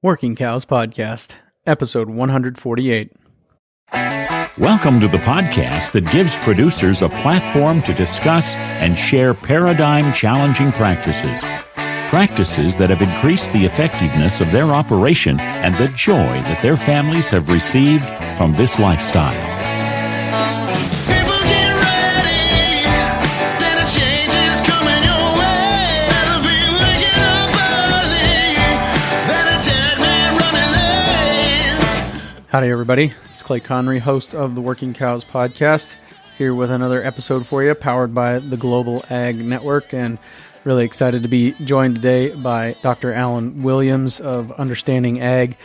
Working Cows Podcast, episode 148. Welcome to the podcast that gives producers a platform to discuss and share paradigm-challenging practices. Practices that have increased the effectiveness of their operation and the joy that their families have received from this lifestyle. Howdy, everybody. It's Clay Connery, host of the Working Cows Podcast, here with another episode for you, powered by the Global Ag Network, and really excited to be joined today by Dr. Alan Williams of Understanding Ag.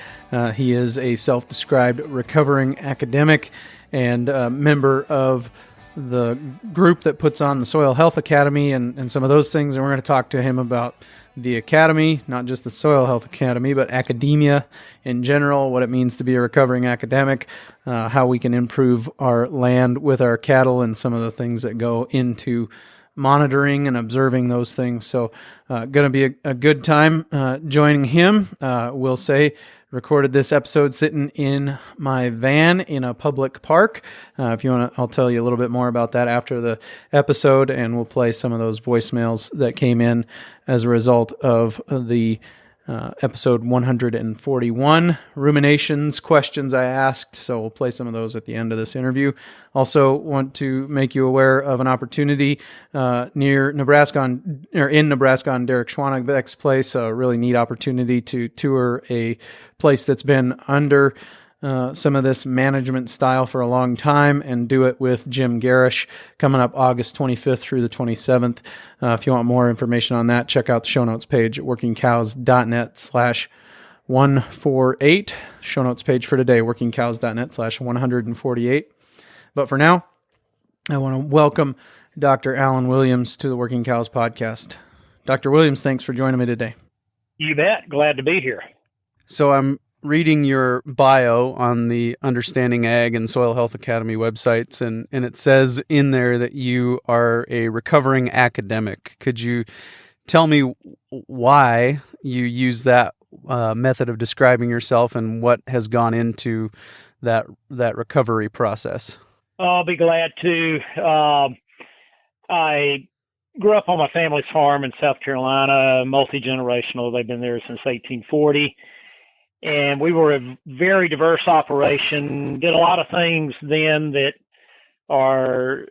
He is a self-described recovering academic and a member of the group that puts on the Soil Health Academy and some of those things, and we're going to talk to him about the Academy, not just the Soil Health Academy, but academia in general, what it means to be a recovering academic, how we can improve our land with our cattle, and some of the things that go into monitoring and observing those things. So going to be a good time joining him. We'll say recorded this episode sitting in my van in a public park. If you want to, I'll tell you a little bit more about that after the episode, and we'll play some of those voicemails that came in as a result of the episode 141 ruminations, questions I asked. So we'll play some of those at the end of this interview. Also want to make you aware of an opportunity near Nebraska in Nebraska on Derek Schwanigbeck's place, a really neat opportunity to tour a place that's been under some of this management style for a long time and do it with Jim Garish coming up August 25th through the 27th. If you want more information on that, check out the show notes page at workingcows.net/148. Show notes page for today, workingcows.net/148. But for now, I want to welcome Dr. Alan Williams to the Working Cows Podcast. Dr. Williams, thanks for joining me today. You bet. Glad to be here. So I'm reading your bio on the Understanding Ag and Soil Health Academy websites, and it says in there that you are a recovering academic. Could you tell me why you use that method of describing yourself and what has gone into that recovery process? I'll be glad to. I grew up on my family's farm in South Carolina, multi-generational. They've been there since 1840. And we were a very diverse operation, did a lot of things then that are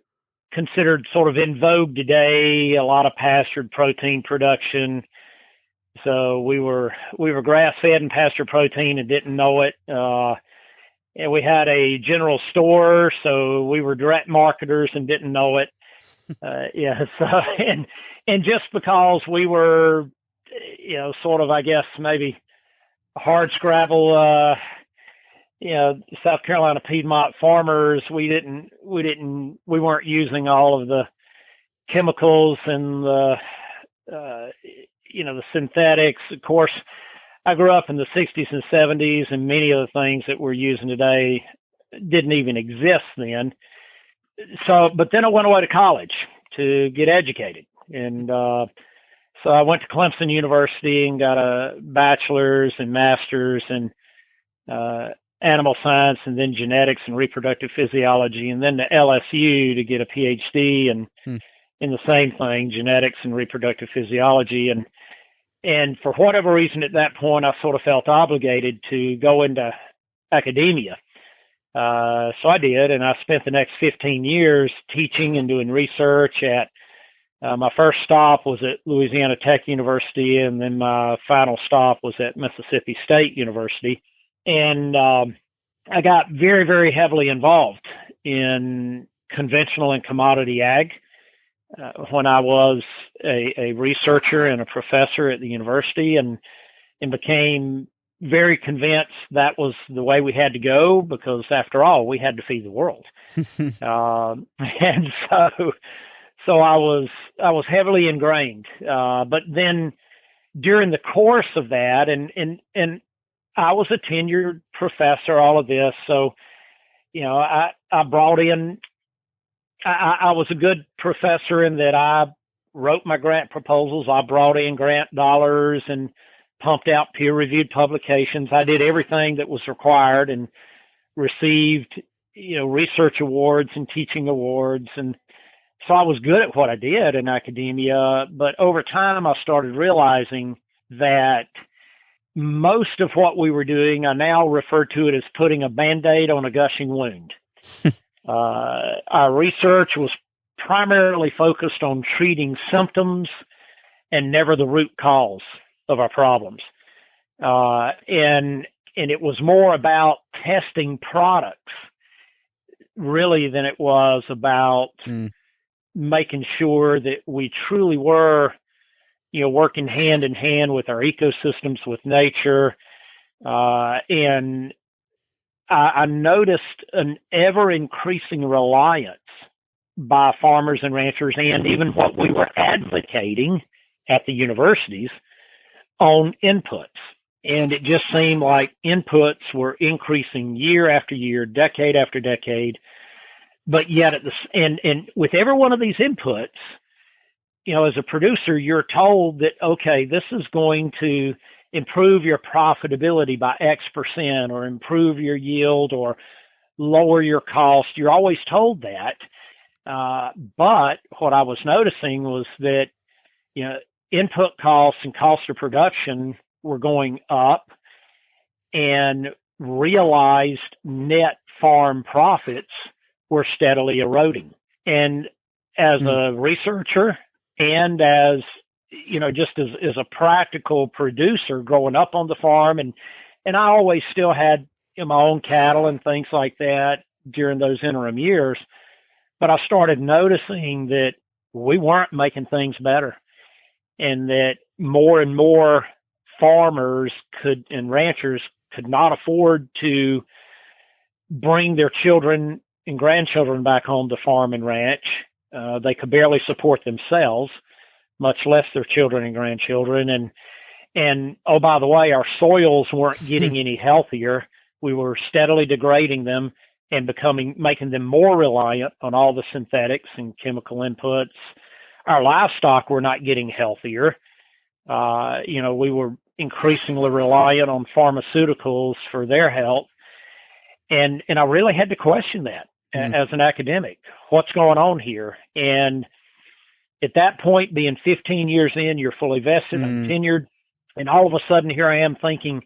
considered sort of in vogue today, a lot of pastured protein production. So we were grass-fed and pasture protein and didn't know it. And we had a general store, so we were direct marketers and didn't know it. And just because we were, sort of, I guess, maybe hard scrabble, South Carolina Piedmont farmers, we weren't using all of the chemicals and the synthetics. Of course, I grew up in the 60s and 70s, and many of the things that we're using today didn't even exist then. So, but then I went away to college to get educated, and so I went to Clemson University and got a bachelor's and master's in animal science, and then genetics and reproductive physiology, and then to LSU to get a PhD in the same thing, genetics and reproductive physiology. And for whatever reason at that point, I sort of felt obligated to go into academia. So I did, and I spent the next 15 years teaching and doing research at my first stop was at Louisiana Tech University, and then my final stop was at Mississippi State University. And I got very, very heavily involved in conventional and commodity ag when I was a researcher and a professor at the university, and became very convinced that was the way we had to go, because after all, we had to feed the world. And so I was heavily ingrained. But then during the course of that, and I was a tenured professor, all of this. So, I brought in, I was a good professor in that I wrote my grant proposals. I brought in grant dollars and pumped out peer-reviewed publications. I did everything that was required and received, research awards and teaching awards. And so I was good at what I did in academia. But over time, I started realizing that most of what we were doing, I now refer to it as putting a Band-Aid on a gushing wound. Our research was primarily focused on treating symptoms and never the root cause of our problems. And it was more about testing products really than it was about making sure that we truly were, working hand in hand with our ecosystems, with nature. And I noticed an ever increasing reliance by farmers and ranchers, and even what we were advocating at the universities, on inputs. And it just seemed like inputs were increasing year after year, decade after decade. But yet, and with every one of these inputs, as a producer, you're told that, okay, this is going to improve your profitability by X% or improve your yield or lower your cost. You're always told that. But what I was noticing was that, input costs and cost of production were going up, and realized net farm profits were steadily eroding. And as a researcher and as, just as a practical producer growing up on the farm, and I always still had my own cattle and things like that during those interim years, but I started noticing that we weren't making things better, and that more and more farmers and ranchers could not afford to bring their children and grandchildren back home to farm and ranch. They could barely support themselves, much less their children and grandchildren. And oh, by the way, our soils weren't getting any healthier. We were steadily degrading them and making them more reliant on all the synthetics and chemical inputs. Our livestock were not getting healthier. We were increasingly reliant on pharmaceuticals for their health. And I really had to question that as an academic. What's going on here? And at that point, being 15 years in, you're fully vested and tenured. And all of a sudden, here I am thinking,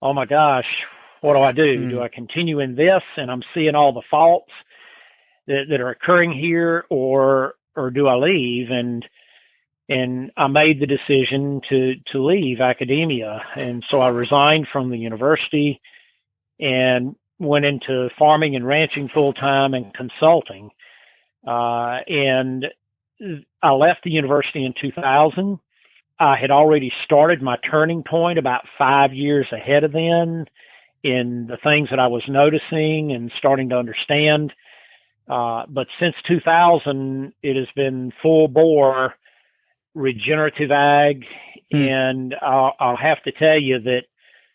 oh my gosh, what do I do? Do I continue in this? And I'm seeing all the faults that are occurring here, or do I leave? And I made the decision to leave academia. And so I resigned from the university and went into farming and ranching full time and consulting. And I left the university in 2000. I had already started my turning point about 5 years ahead of then in the things that I was noticing and starting to understand. But since 2000, it has been full bore regenerative ag. And I'll have to tell you that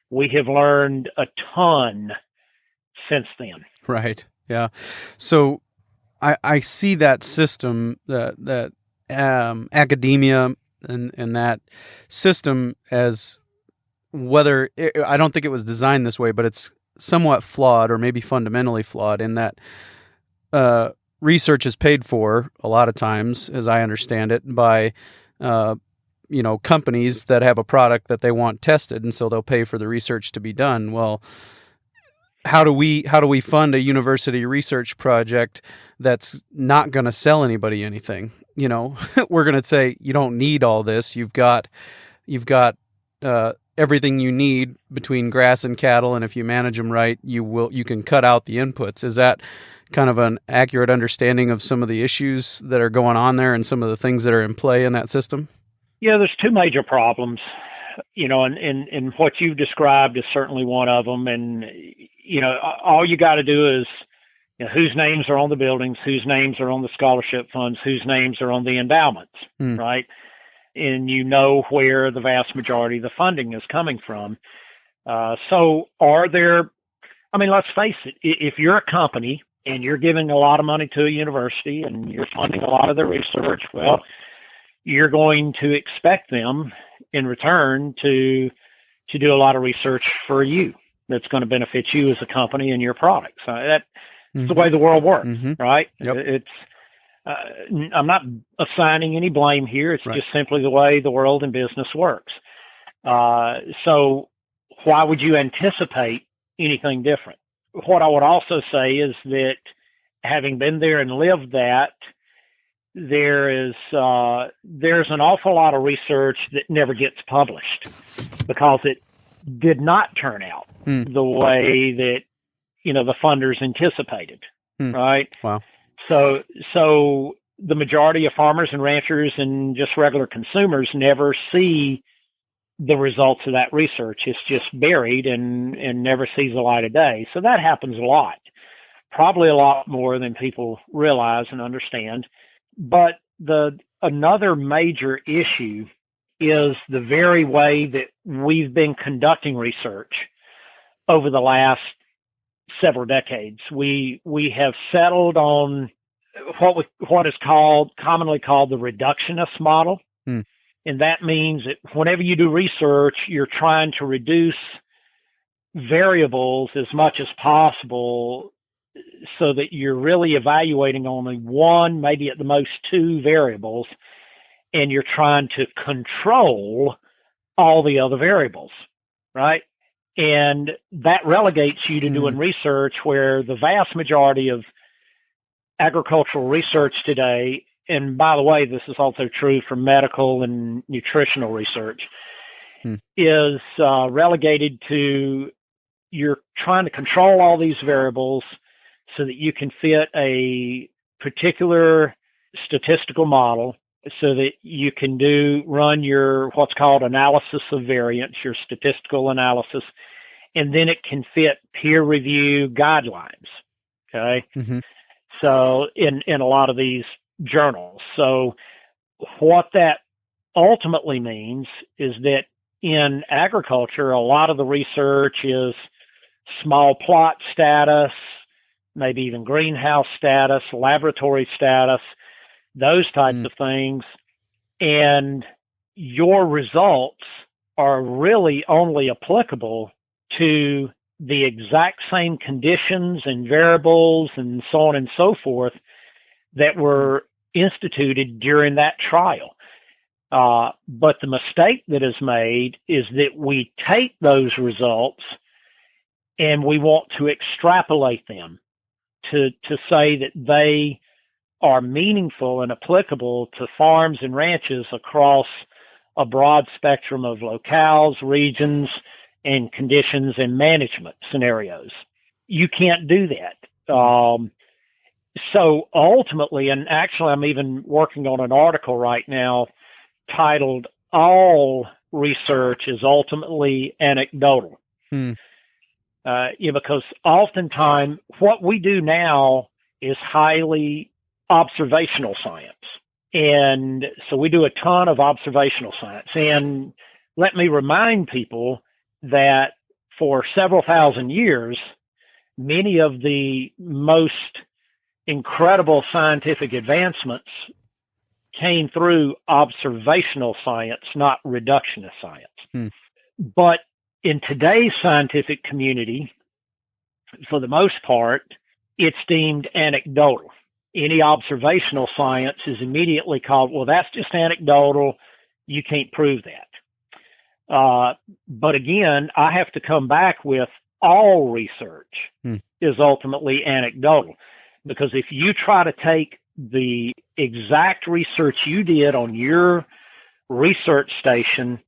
we have learned a ton since then. Right. Yeah. So I see that system, that academia and that system as whether I don't think it was designed this way, but it's somewhat flawed, or maybe fundamentally flawed, in that research is paid for a lot of times, as I understand it, by companies that have a product that they want tested, and so they'll pay for the research to be done. Well, how do we fund a university research project that's not going to sell anybody anything? We're going to say, you don't need all this. You've got everything you need between grass and cattle, and if you manage them right, you can cut out the inputs. Is that kind of an accurate understanding of some of the issues that are going on there and some of the things that are in play in that system? Yeah, there's two major problems, and what you've described is certainly one of them. And, all you got to do is, whose names are on the buildings, whose names are on the scholarship funds, whose names are on the endowments, right? And where the vast majority of the funding is coming from. So let's face it, if you're a company and you're giving a lot of money to a university and you're funding a lot of their research, well, you're going to expect them in return to to do a lot of research for you that's going to benefit you as a company and your products. That's the way the world works, right? Yep. I'm not assigning any blame here. It's just simply the way the world and business works. So why would you anticipate anything different? What I would also say is that having been there and lived that, there's an awful lot of research that never gets published because it did not turn out the way that, the funders anticipated, right? Wow. So the majority of farmers and ranchers and just regular consumers never see the results of that research. It's just buried and never sees the light of day. So that happens a lot, probably a lot more than people realize and understand. But another major issue is the very way that we've been conducting research over the last several decades. We have settled on what is commonly called the reductionist model. And that means that whenever you do research, you're trying to reduce variables as much as possible so that you're really evaluating only one, maybe at the most two variables, and you're trying to control all the other variables, right? And that relegates you to doing research where the vast majority of agricultural research today, and by the way, this is also true for medical and nutritional research, is relegated to you're trying to control all these variables so that you can fit a particular statistical model so that you can run your what's called analysis of variance, your statistical analysis, and then it can fit peer review guidelines. Okay. So in a lot of these journals. So what that ultimately means is that in agriculture, a lot of the research is small plot status, maybe even greenhouse status, laboratory status, those types of things. And your results are really only applicable to the exact same conditions and variables and so on and so forth that were instituted during that trial. But the mistake that is made is that we take those results and we want to extrapolate them to say that they are meaningful and applicable to farms and ranches across a broad spectrum of locales, regions, and conditions and management scenarios. You can't do that. So ultimately, and actually I'm even working on an article right now titled All Research is Ultimately Anecdotal. Because oftentimes what we do now is highly observational science. And so we do a ton of observational science. And let me remind people that for several thousand years, many of the most incredible scientific advancements came through observational science, not reductionist science. But in today's scientific community, for the most part, it's deemed anecdotal. Any observational science is immediately called, well, that's just anecdotal. You can't prove that. But again, I have to come back with all research is ultimately anecdotal. Because if you try to take the exact research you did on your research station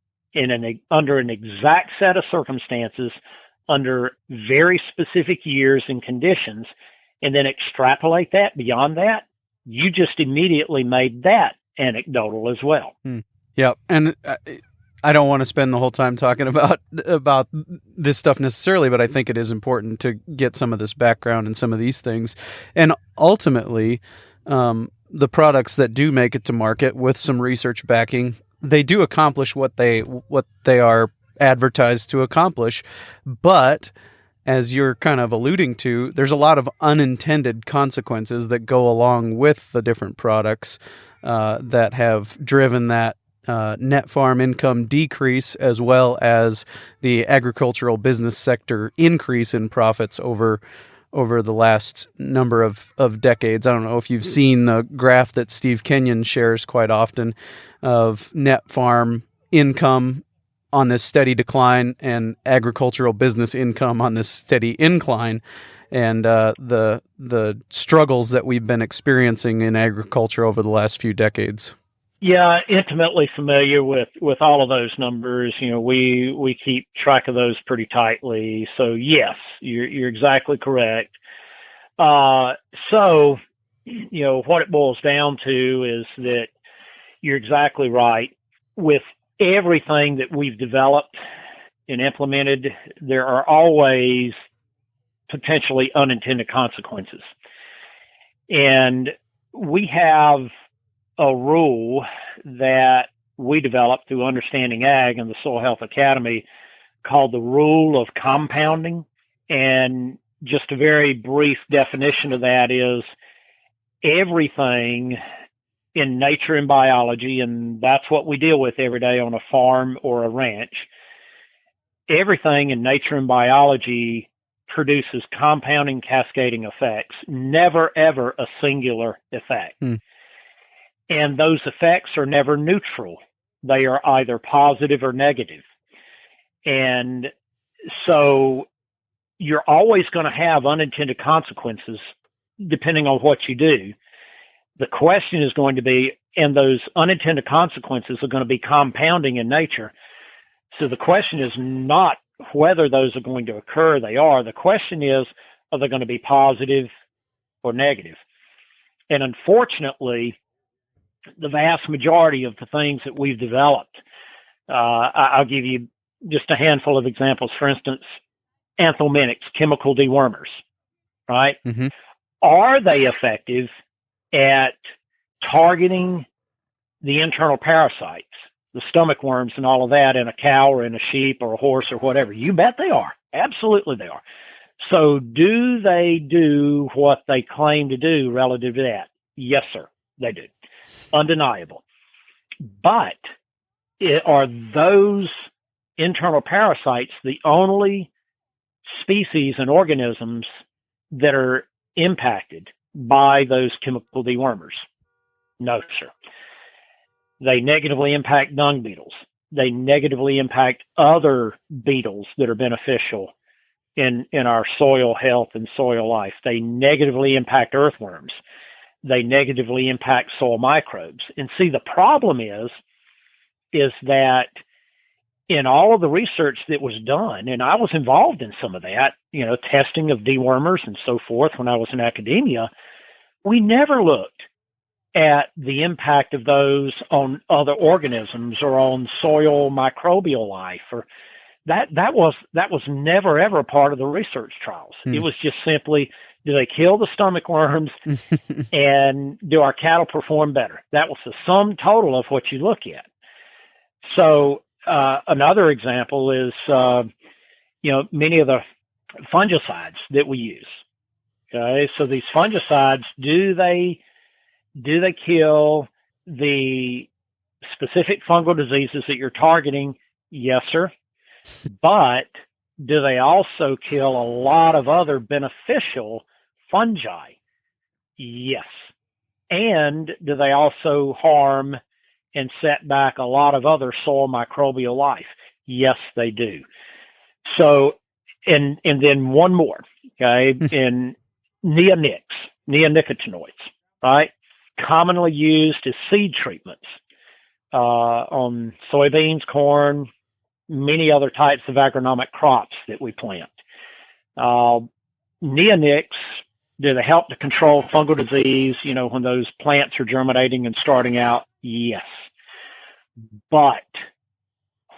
under an exact set of circumstances, under very specific years and conditions, and then extrapolate that beyond that, you just immediately made that anecdotal as well. Yeah, and I don't want to spend the whole time talking about this stuff necessarily, but I think it is important to get some of this background and some of these things. And ultimately, the products that do make it to market with some research backing, they do accomplish what they are advertised to accomplish. But as you're kind of alluding to, there's a lot of unintended consequences that go along with the different products that have driven that net farm income decrease as well as the agricultural business sector increase in profits over the last number of decades. I don't know if you've seen the graph that Steve Kenyon shares quite often of net farm income on this steady decline and agricultural business income on this steady incline, and the struggles that we've been experiencing in agriculture over the last few decades. Yeah, intimately familiar with all of those numbers. We keep track of those pretty tightly. So yes, you're exactly correct. So what it boils down to is that you're exactly right. With everything that we've developed and implemented, there are always potentially unintended consequences. And we have a rule that we developed through Understanding Ag and the Soil Health Academy called the rule of compounding. And just a very brief definition of that is everything in nature and biology, and that's what we deal with every day on a farm or a ranch. Everything in nature and biology produces compounding, cascading effects, never, ever a singular effect. And those effects are never neutral. They are either positive or negative. And so you're always going to have unintended consequences depending on what you do. The question is going to be, and those unintended consequences are going to be compounding in nature. So the question is not whether those are going to occur. They are. The question is, are they going to be positive or negative? And unfortunately, the vast majority of the things that we've developed, I'll give you just a handful of examples. For instance, anthelmintics, chemical dewormers, right? Mm-hmm. Are they effective at targeting the internal parasites, the stomach worms and all of that in a cow or in a sheep or a horse or whatever? You bet they are. Absolutely they are. So do they do what they claim to do relative to that? Yes, sir, they do. Undeniable. But are those internal parasites the only species and organisms that are impacted by those chemical dewormers? No, sir. They negatively impact dung beetles. They negatively impact other beetles that are beneficial in our soil health and soil life. They negatively impact earthworms. They negatively impact soil microbes. And see, the problem is that in all of the research that was done, and I was involved in some of that, testing of dewormers and so forth when I was in academia, we never looked at the impact of those on other organisms or on soil microbial life, or that was never ever a part of the research trials. It was just simply, do they kill the stomach worms and do our cattle perform better? That was the sum total of what you look at. So another example is, many of the fungicides that we use. Okay, so these fungicides, do they kill the specific fungal diseases that you're targeting? Yes, sir. But do they also kill a lot of other beneficial fungi? Yes. And do they also harm and set back a lot of other soil microbial life? Yes, they do. So, and then one more, okay, in neonicotinoids, right? Commonly used as seed treatments on soybeans, corn, many other types of agronomic crops that we plant. Neonics, do they help to control fungal disease, when those plants are germinating and starting out? Yes. But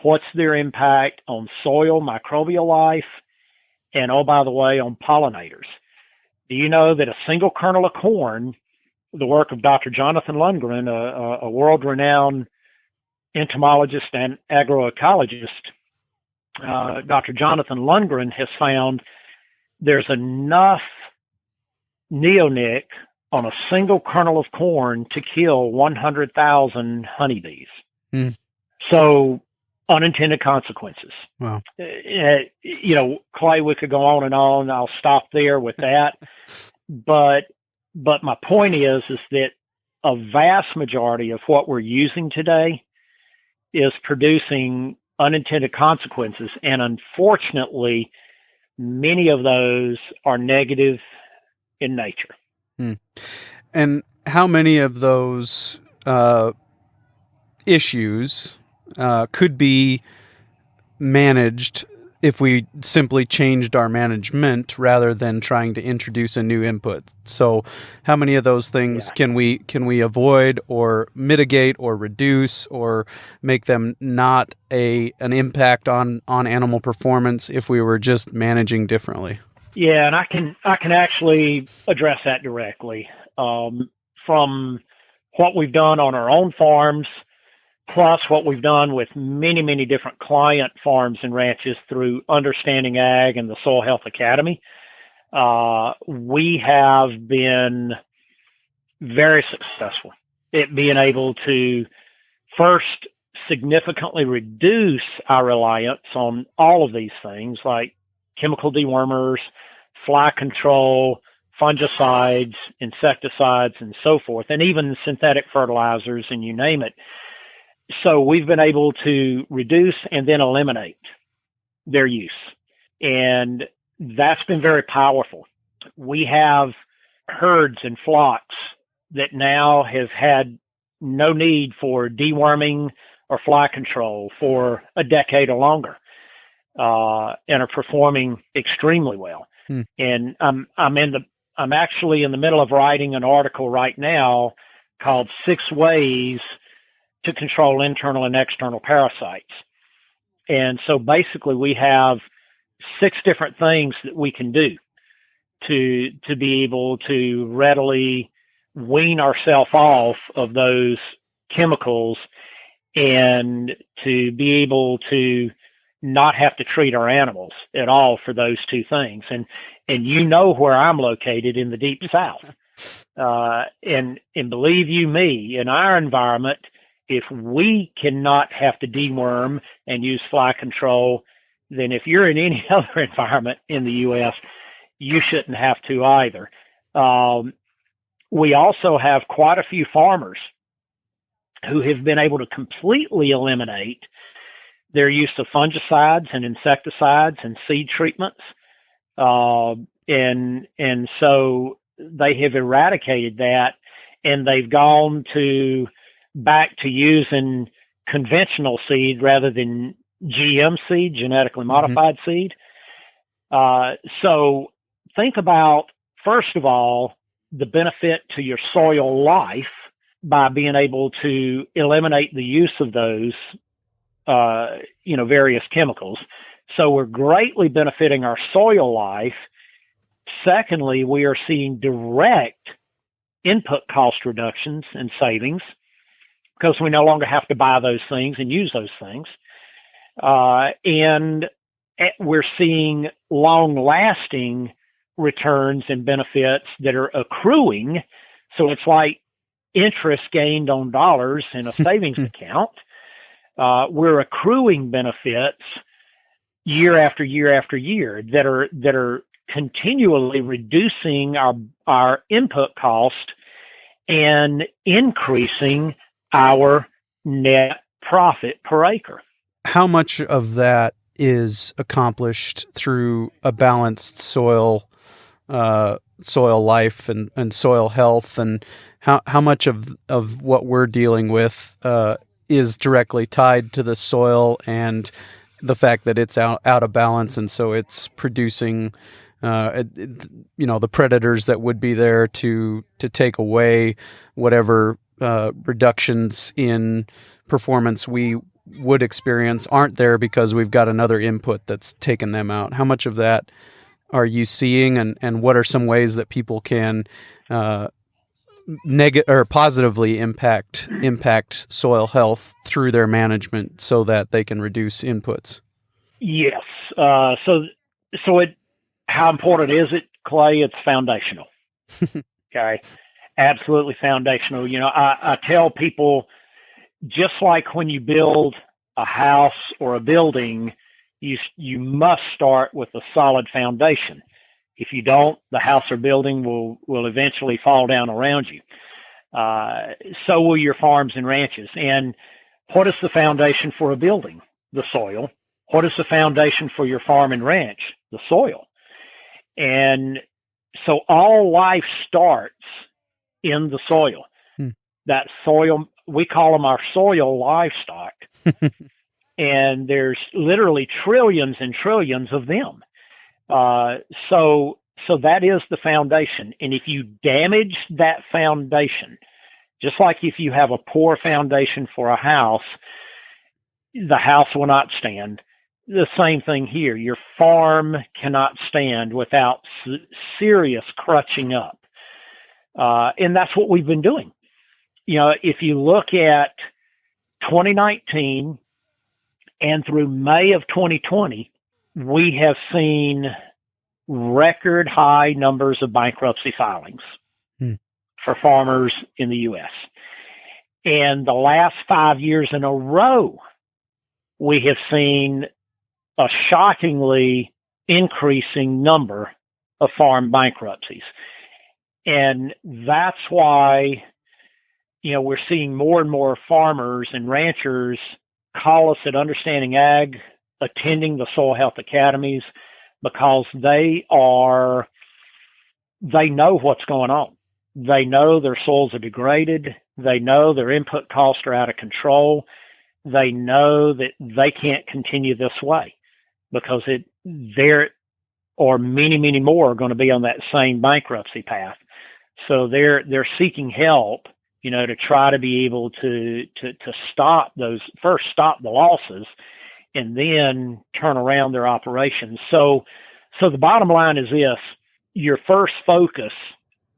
what's their impact on soil microbial life? And, oh, by the way, on pollinators? Do you know that a single kernel of corn, the work of Dr. Jonathan Lundgren, a world-renowned entomologist and agroecologist, Dr. Jonathan Lundgren has found there's enough neonic on a single kernel of corn to kill 100,000 honeybees. Mm. So unintended consequences. Wow. Clay, we could go on and on. I'll stop there with that. But my point is that a vast majority of what we're using today is producing unintended consequences. And unfortunately, many of those are negative in nature. Mm. And how many of those issues could be managed if we simply changed our management rather than trying to introduce a new input? So how many of those things can we avoid or mitigate or reduce or make them not an impact on animal performance if we were just managing differently? Yeah, and I can actually address that directly from what we've done on our own farms, plus what we've done with many, many different client farms and ranches through Understanding Ag and the Soil Health Academy. We have been very successful at being able to first significantly reduce our reliance on all of these things like chemical dewormers, fly control, fungicides, insecticides, and so forth, and even synthetic fertilizers, and you name it. So we've been able to reduce and then eliminate their use. And that's been very powerful. We have herds and flocks that now have had no need for deworming or fly control for a decade or longer, and are performing extremely well. And I'm actually in the middle of writing an article right now called 6 Ways to Control Internal and External Parasites. And so basically we have 6 different things that we can do to be able to readily wean ourselves off of those chemicals and to be able to not have to treat our animals at all for those 2 things. And where I'm located in the deep South. And believe you me, in our environment, if we cannot have to deworm and use fly control, then if you're in any other environment in the U.S., you shouldn't have to either. We also have quite a few farmers who have been able to completely eliminate their use of fungicides and insecticides and seed treatments. And so they have eradicated that, and they've gone back to using conventional seed rather than GM seed, genetically modified seed. So think about, first of all, the benefit to your soil life by being able to eliminate the use of those, various chemicals. So we're greatly benefiting our soil life. Secondly, we are seeing direct input cost reductions and savings because we no longer have to buy those things and use those things. And we're seeing long-lasting returns and benefits that are accruing. So it's like interest gained on dollars in a savings account. We're accruing benefits year after year after year that are continually reducing our input cost and increasing our net profit per acre. How much of that is accomplished through a balanced soil life and soil health, and how much of what we're dealing with is directly tied to the soil and the fact that it's out of balance, and so it's producing the predators that would be there to take away whatever reductions in performance we would experience aren't there because we've got another input that's taken them out. How much of that are you seeing, and what are some ways that people can positively impact soil health through their management so that they can reduce inputs? Yes. How important is it, Clay? It's foundational. Okay. Absolutely foundational. I tell people just like when you build a house or a building, you must start with a solid foundation. If you don't, the house or building will eventually fall down around you. So will your farms and ranches. And what is the foundation for a building? The soil. What is the foundation for your farm and ranch? The soil. And so all life starts in the soil. That soil, we call them our soil livestock. And there's literally trillions and trillions of them. So that is the foundation. And if you damage that foundation, just like if you have a poor foundation for a house, the house will not stand. The same thing here. Your farm cannot stand without serious crutching up. And that's what we've been doing. If you look at 2019 and through May of 2020, we have seen record high numbers of bankruptcy filings for farmers in the U.S. And the last 5 years in a row, we have seen a shockingly increasing number of farm bankruptcies. And that's why, we're seeing more and more farmers and ranchers call us at Understanding Ag, attending the soil health academies, because they know what's going on. They know their soils are degraded. They know their input costs are out of control. They know that they can't continue this way because there or many, many more are going to be on that same bankruptcy path. So they're seeking help, to try to be able to stop the losses and then turn around their operations. So the bottom line is this: your first focus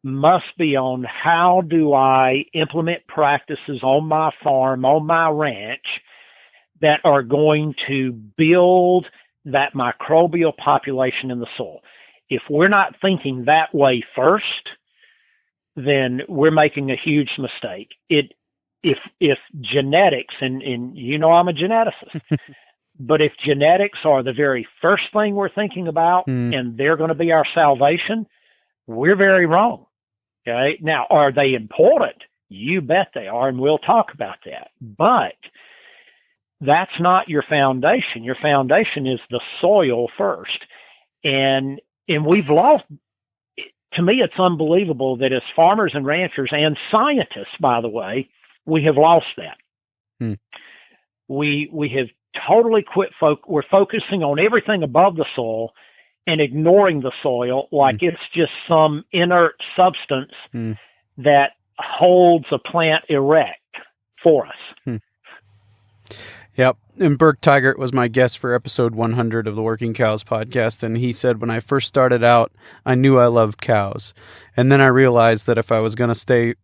must be on how do I implement practices on my farm, on my ranch, that are going to build that microbial population in the soil. If we're not thinking that way first, then we're making a huge mistake. If genetics, and I'm a geneticist, but if genetics are the very first thing we're thinking about and they're going to be our salvation, we're very wrong. Okay. Now, are they important? You bet they are, and we'll talk about that. But that's not your foundation. Your foundation is the soil first. And we've lost. To me, it's unbelievable that as farmers and ranchers and scientists, by the way, we have lost that. We have totally quit. We're focusing on everything above the soil and ignoring the soil like it's just some inert substance that holds a plant erect for us. Yep. And Burke Tigert was my guest for episode 100 of the Working Cows podcast. And he said, when I first started out, I knew I loved cows. And then I realized that if I was going to stay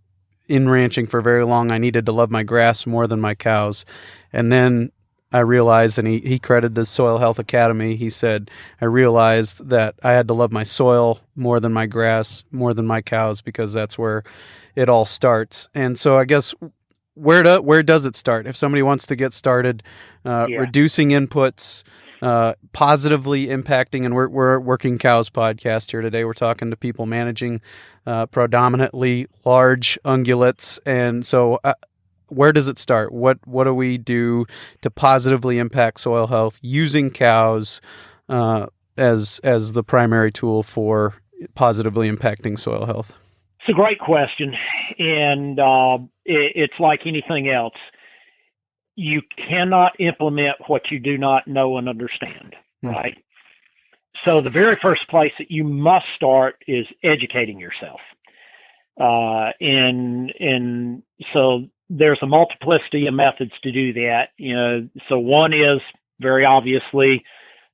in ranching for very long, I needed to love my grass more than my cows. And then I realized, and he credited the Soil Health Academy, he said, I realized that I had to love my soil more than my grass, more than my cows, because that's where it all starts. And so I guess, where does it start? If somebody wants to get started reducing inputs, positively impacting, and we're Working Cows podcast here today. We're talking to people managing predominantly large ungulates. And so where does it start? What do we do to positively impact soil health using cows as the primary tool for positively impacting soil health? It's a great question, and it's like anything else. You cannot implement what you do not know and understand, right? So the very first place that you must start is educating yourself. And so there's a multiplicity of methods to do that. So one is very obviously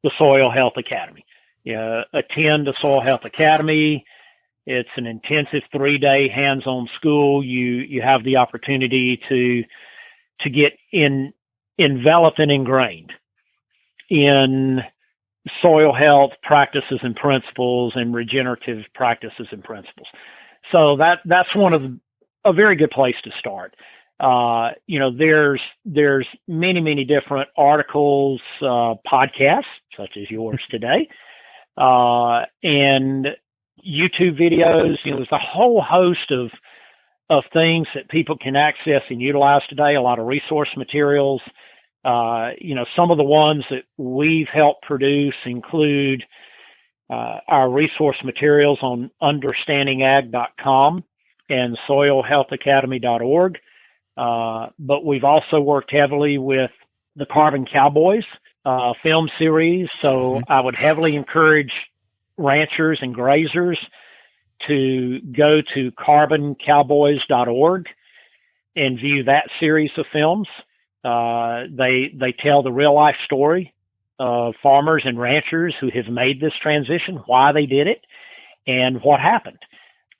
the Soil Health Academy. Attend the Soil Health Academy. It's an intensive 3-day hands-on school. You have the opportunity to get enveloped and ingrained in soil health practices and principles and regenerative practices and principles. So that's one of a very good place to start. There's many different articles, podcasts such as yours today, and YouTube videos. There's a whole host of things that people can access and utilize today. A lot of resource materials. Some of the ones that we've helped produce include our resource materials on understandingag.com and soilhealthacademy.org. But we've also worked heavily with the Carbon Cowboys film series. So I would heavily encourage ranchers and grazers to go to carboncowboys.org and view that series of films. They tell the real life story of farmers and ranchers who have made this transition, why they did it, and what happened.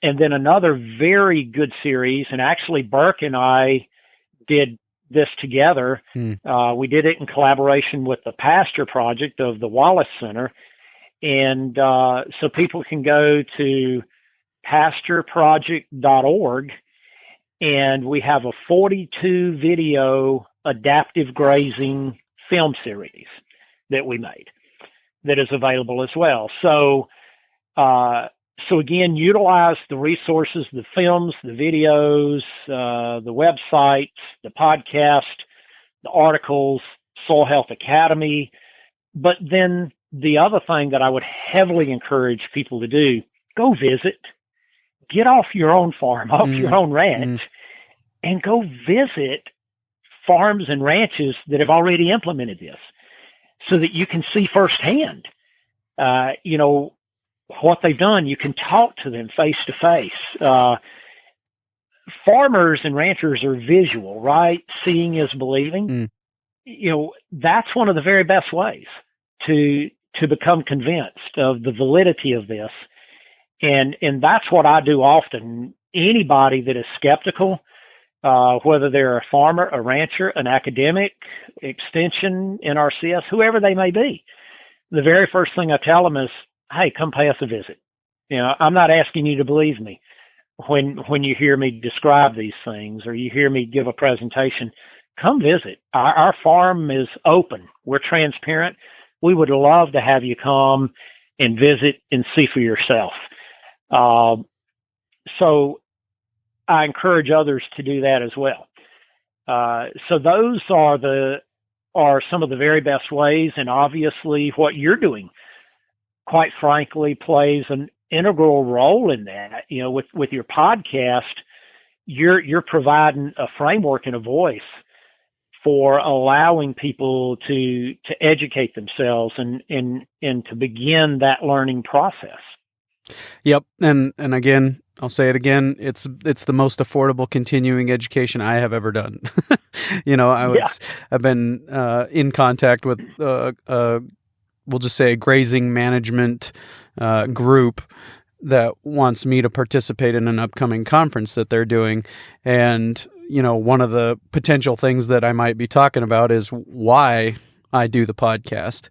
And then another very good series, and actually Burke and I did this together. We did it in collaboration with the Pasture Project of the Wallace Center. And so people can go to pastureproject.org, and we have a 42 video adaptive grazing film series that we made that is available as well. So again, utilize the resources, the films, the videos, the websites, the podcast, the articles, Soil Health Academy. But then the other thing that I would heavily encourage people to do, go visit, get off your own farm, off your own ranch, and go visit farms and ranches that have already implemented this so that you can see firsthand, what they've done. You can talk to them face to face. Farmers and ranchers are visual, right? Seeing is believing. That's one of the very best ways to become convinced of the validity of this. And that's what I do often. Anybody that is skeptical, whether they're a farmer, a rancher, an academic, extension, NRCS, whoever they may be, the very first thing I tell them is, hey, come pay us a visit. I'm not asking you to believe me when you hear me describe these things or you hear me give a presentation. Come visit. Our farm is open. We're transparent. We would love to have you come and visit and see for yourself. So I encourage others to do that as well. So those are some of the very best ways, and obviously what you're doing, quite frankly, plays an integral role in that. With your podcast, you're providing a framework and a voice for allowing people to educate themselves and to begin that learning process. Yep. And again, I'll say it again, it's the most affordable continuing education I have ever done. I've been in contact with we'll just say a grazing management group that wants me to participate in an upcoming conference that they're doing. And, one of the potential things that I might be talking about is why I do the podcast.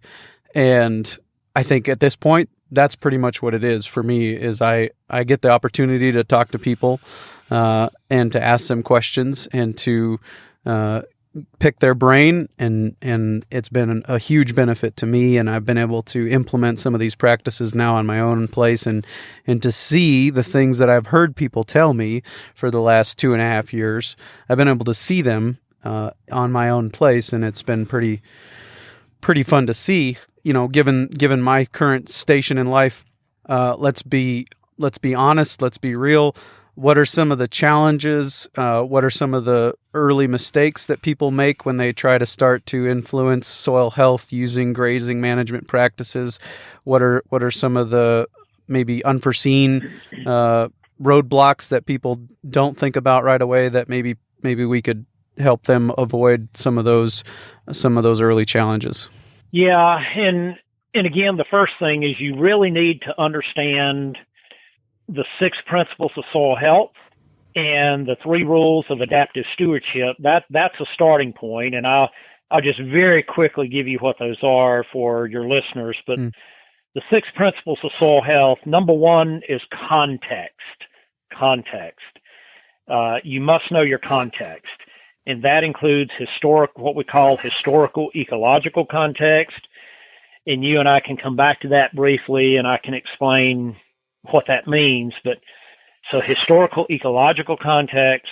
And I think at this point, that's pretty much what it is for me, is I get the opportunity to talk to people and to ask them questions and to pick their brain, and it's been a huge benefit to me, and I've been able to implement some of these practices now on my own place, and to see the things that I've heard people tell me for the last 2.5 years. I've been able to see them on my own place, and it's been pretty fun to see. Given my current station in life, let's be honest, let's be real. What are some of the challenges? What are some of the early mistakes that people make when they try to start to influence soil health using grazing management practices? What are some of the maybe unforeseen roadblocks that people don't think about right away that maybe we could help them avoid some of those early challenges? Yeah, and again, the first thing is you really need to understand the 6 principles of soil health and the 3 rules of adaptive stewardship. That's a starting point, and I'll just very quickly give you what those are for your listeners. But the 6 principles of soil health, number 1 is context. You must know your context. and that includes what we call historical ecological context. And you and I can come back to that briefly, and I can explain what that means. But so historical ecological context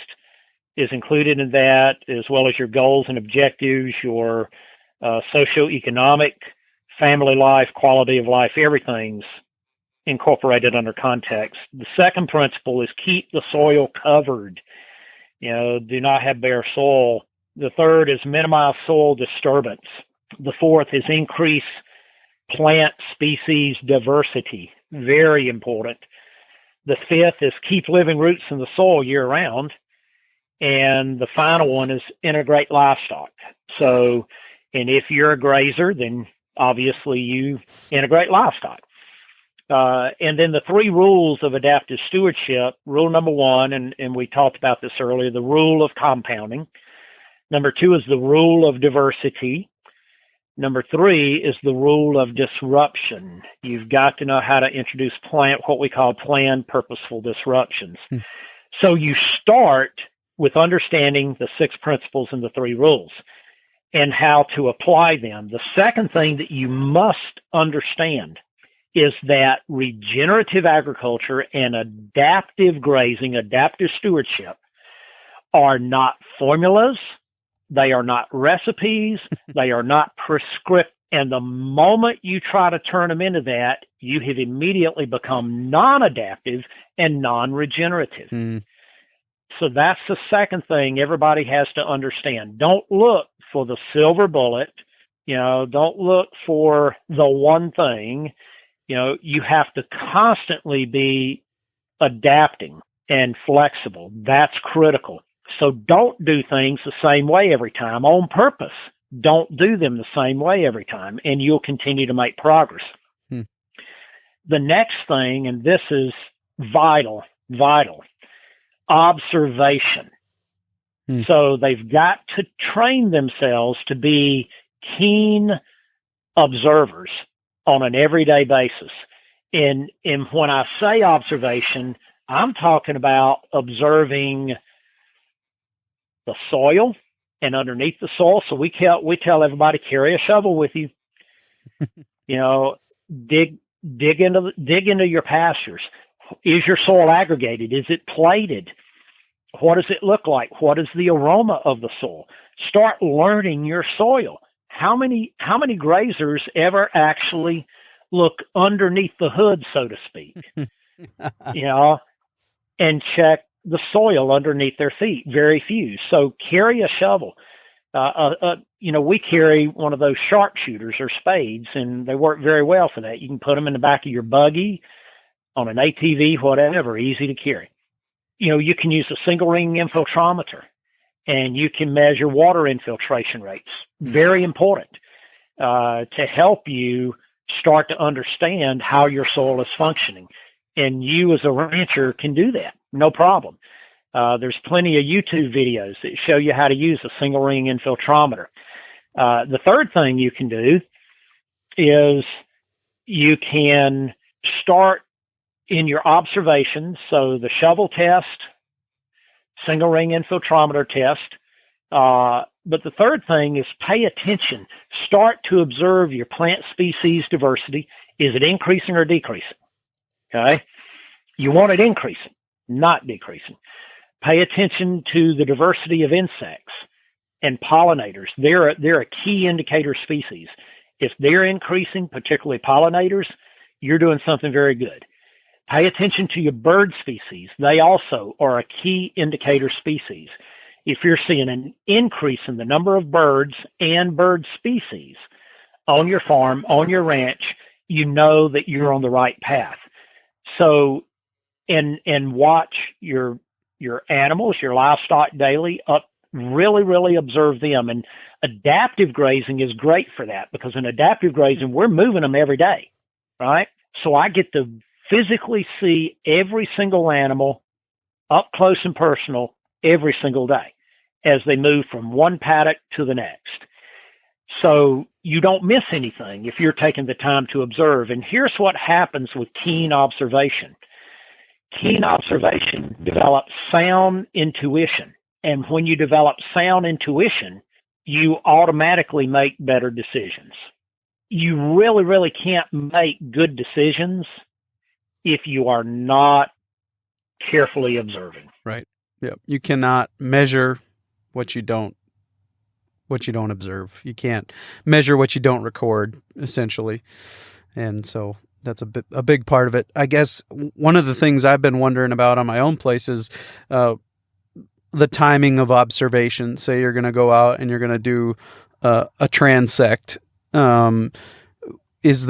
is included in that, as well as your goals and objectives, your socioeconomic, family life, quality of life, everything's incorporated under context. The second principle is keep the soil covered. Do not have bare soil. The third is minimize soil disturbance. The fourth is increase plant species diversity. Very important. The fifth is keep living roots in the soil year round. And the final one is integrate livestock. So, and if you're a grazer, then obviously you integrate livestock. And then the three rules of adaptive stewardship. Rule number one, and we talked about this earlier, the rule of compounding. Number two is the rule of diversity. Number three is the rule of disruption. You've got to know how to introduce what we call planned purposeful disruptions. So you start with understanding the 6 principles and the 3 rules and how to apply them. The second thing that you must understand is that regenerative agriculture and adaptive grazing, adaptive stewardship, are not formulas. They are not recipes. They are not prescriptive. And the moment you try to turn them into that, you have immediately become non-adaptive and non-regenerative. So that's the second thing everybody has to understand. Don't look for the silver bullet. Don't look for the one thing. You have to constantly be adapting and flexible. That's critical. So don't do things the same way every time on purpose. Don't do them the same way every time, and you'll continue to make progress. The next thing, and this is vital, observation. So they've got to train themselves to be keen observers on an everyday basis. And when I say observation, I'm talking about observing the soil and underneath the soil. So we tell everybody, carry a shovel with you. Dig into your pastures. Is your soil aggregated? Is it plated? What does it look like? What is the aroma of the soil? Start learning your soil. How many grazers ever actually look underneath the hood, so to speak, and check the soil underneath their feet? Very few. So carry a shovel. We carry one of those sharpshooters or spades, and they work very well for that. You can put them in the back of your buggy, on an ATV, whatever, easy to carry. You can use a single ring infiltrometer, and you can measure water infiltration rates. Very important to help you start to understand how your soil is functioning. And you as a rancher can do that, no problem. There's plenty of YouTube videos that show you how to use a single ring infiltrometer. The third thing you can do is you can start in your observations. So the shovel test, single ring infiltrometer test. But the third thing is pay attention. Start to observe your plant species diversity. Is it increasing or decreasing? Okay. You want it increasing, not decreasing. Pay attention to the diversity of insects and pollinators. They're a key indicator species. If they're increasing, particularly pollinators, you're doing something very good. Pay attention to your bird species. They also are a key indicator species. If you're seeing an increase in the number of birds and bird species on your farm, on your ranch, you know that you're on the right path. So, and watch your animals, your livestock daily, really observe them. And adaptive grazing is great for that, because in adaptive grazing, we're moving them every day, right? So I get to physically see every single animal up close and personal every single day as they move from one paddock to the next. So you don't miss anything if you're taking the time to observe. And here's what happens with keen observation. Keen observation develops sound intuition. And when you develop sound intuition, you automatically make better decisions. You really, really can't make good decisions if you are not carefully observing. Right. Yeah. You cannot measure what you don't observe. You can't measure what you don't record, essentially. And so that's a big part of it. I guess one of the things I've been wondering about on my own place is the timing of observation. Say you're going to go out and you're going to do a transect. Is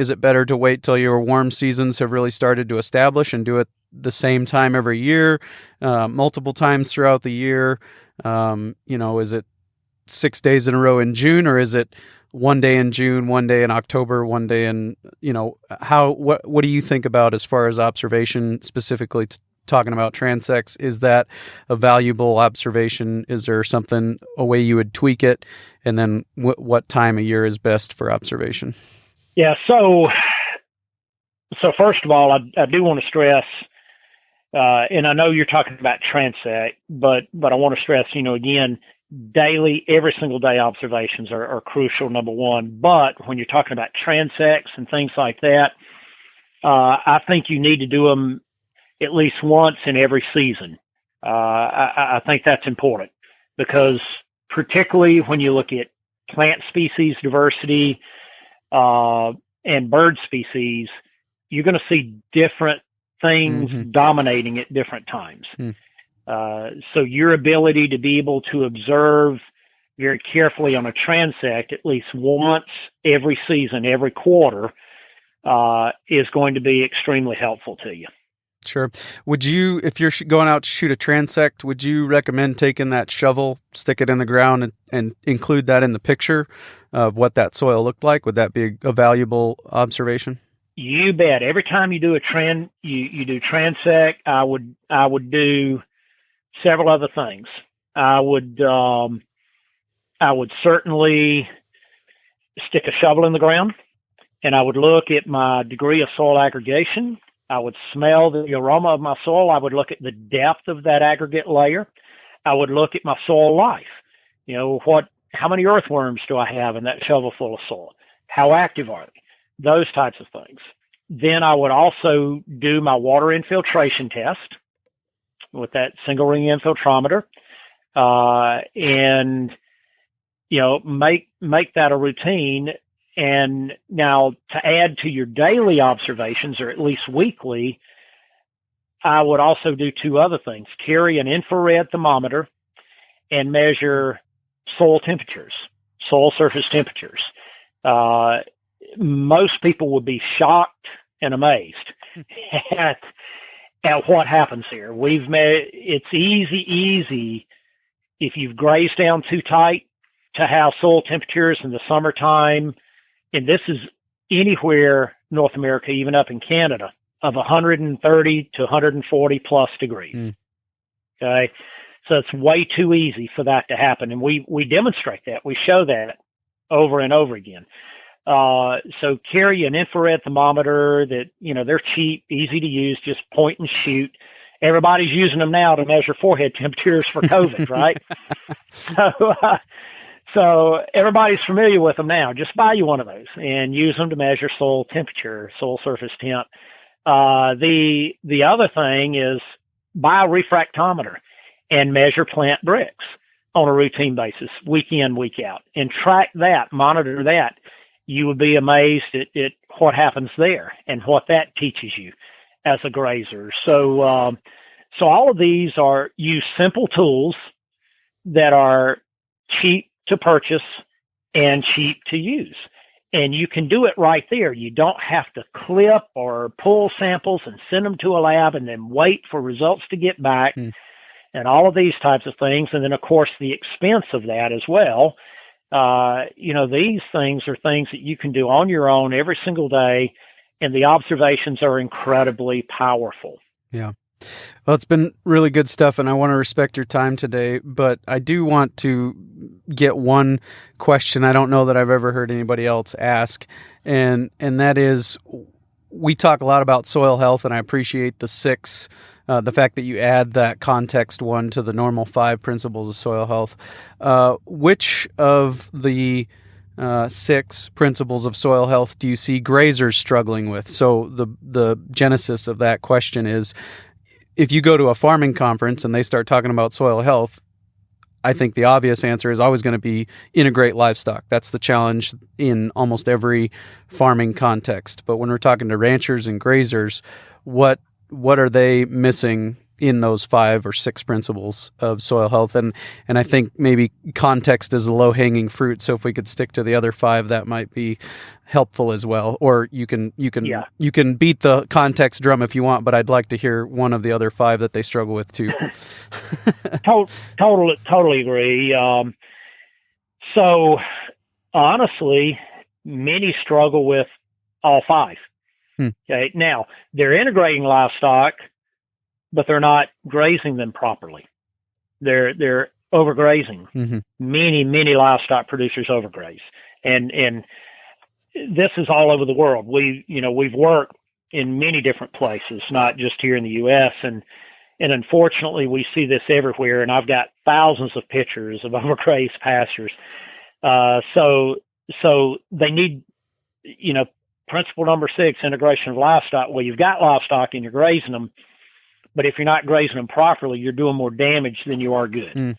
it better to wait till your warm seasons have really started to establish and do it the same time every year, multiple times throughout the year? Is it 6 days in a row in June, or is it one day in June, one day in October, one day in, what do you think about as far as observation, specifically talking about transects? Is that a valuable observation? Is there a way you would tweak it? And then what time of year is best for observation? Yeah. So first of all, I do want to stress, and I know you're talking about transect, but I want to stress, again, daily, every single day observations are crucial, number one. But when you're talking about transects and things like that, I think you need to do them at least once in every season. I think that's important, because particularly when you look at plant species diversity and bird species, you're going to see different things dominating at different times. So your ability to be able to observe very carefully on a transect at least once every season, every quarter, is going to be extremely helpful to you. Sure. Would you, if you're going out to shoot a transect, would you recommend taking that shovel, stick it in the ground, and include that in the picture of what that soil looked like? Would that be a valuable observation? You bet. Every time you do you do transect, I would do several other things. I would certainly stick a shovel in the ground, and I would look at my degree of soil aggregation. I would smell the aroma of my soil. I would look at the depth of that aggregate layer. I would look at my soil life. How many earthworms do I have in that shovel full of soil? How active are they? Those types of things. Then I would also do my water infiltration test with that single ring infiltrometer, and make that a routine. And now, to add to your daily observations, or at least weekly, I would also do two other things: carry an infrared thermometer and measure soil temperatures, soil surface temperatures. Most people would be shocked and amazed at what happens here. It's easy if you've grazed down too tight to have soil temperatures in the summertime, and this is anywhere North America, even up in Canada, of 130 to 140 plus degrees. Okay. So it's way too easy for that to happen. And we demonstrate that. We show that over and over again. So carry an infrared thermometer that, they're cheap, easy to use, just point and shoot. Everybody's using them now to measure forehead temperatures for COVID, right? So everybody's familiar with them now. Just buy you one of those and use them to measure soil temperature, soil surface temp. The other thing is buy a refractometer and measure plant bricks on a routine basis, week in, week out, and track that, monitor that. You would be amazed at what happens there and what that teaches you as a grazer. So all of these use simple tools that are cheap to purchase and cheap to use. And you can do it right there. You don't have to clip or pull samples and send them to a lab and then wait for results to get back and all of these types of things. And then, of course, the expense of that as well. These things are things that you can do on your own every single day, and the observations are incredibly powerful. Yeah. Well, it's been really good stuff, and I want to respect your time today, but I do want to get one question I don't know that I've ever heard anybody else ask, and that is, we talk a lot about soil health, and I appreciate the six, the fact that you add that context one to the normal 5 principles of soil health. Which of the 6 principles of soil health do you see grazers struggling with? So the genesis of that question is, if you go to a farming conference and they start talking about soil health, I think the obvious answer is always going to be integrate livestock. That's the challenge in almost every farming context. But when we're talking to ranchers and grazers, what are they missing in those 5 or 6 principles of soil health? And I think maybe context is a low-hanging fruit. So if we could stick to the other 5, that might be helpful as well. Or you can beat the context drum if you want, but I'd like to hear one of the other 5 that they struggle with too. Totally agree. So honestly, many struggle with all 5. Okay. Now they're integrating livestock, but they're not grazing them properly. They're overgrazing. Mm-hmm. Many livestock producers overgraze, and this is all over the world. We've worked in many different places, not just here in the U.S. and unfortunately we see this everywhere. And I've got thousands of pictures of overgrazed pastures. So they need, principle number 6, integration of livestock. Well, you've got livestock and you're grazing them, but if you're not grazing them properly, you're doing more damage than you are good.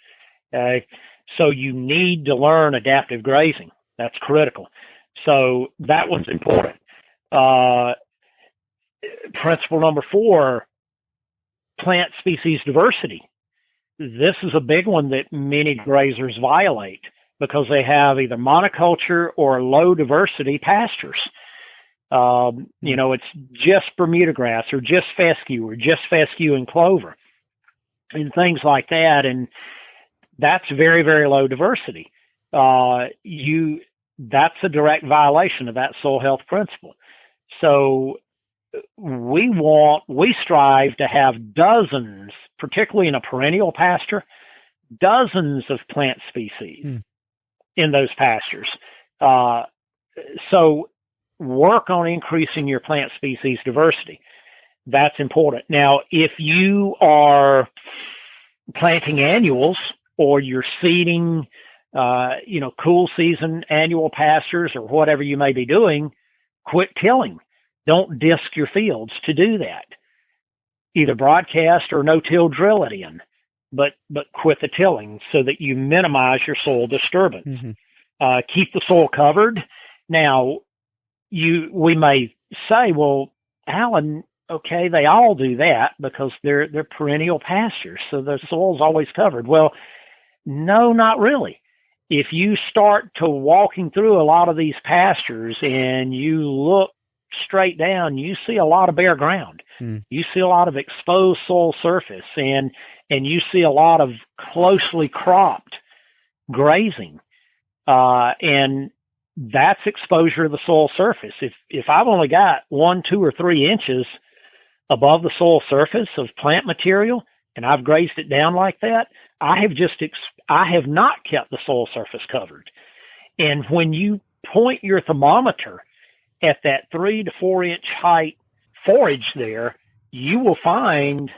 So you need to learn adaptive grazing. That's critical. So that was important. Principle number 4, plant species diversity. This is a big one that many grazers violate because they have either monoculture or low diversity pastures. It's just Bermuda grass or just fescue and clover and things like that. And that's very, very low diversity. That's a direct violation of that soil health principle. So we strive to have dozens, particularly in a perennial pasture, dozens of plant species in those pastures. So work on increasing your plant species diversity. That's important. Now, if you are planting annuals or you're seeding, cool season annual pastures or whatever you may be doing, quit tilling. Don't disc your fields to do that. Either broadcast or no-till drill it in, but quit the tilling so that you minimize your soil disturbance. Mm-hmm. Keep the soil covered. Now, we may say, well, Alan, okay, they all do that because they're perennial pastures, so the soil's always covered. Well, no, not really. If you start to walking through a lot of these pastures and you look straight down, you see a lot of bare ground. You see a lot of exposed soil surface, and you see a lot of closely cropped grazing, and that's exposure to the soil surface. If I've only got 1, 2, or 3 inches above the soil surface of plant material and I've grazed it down like that, I have not kept the soil surface covered. And when you point your thermometer at that 3 to 4 inch height forage there, you will find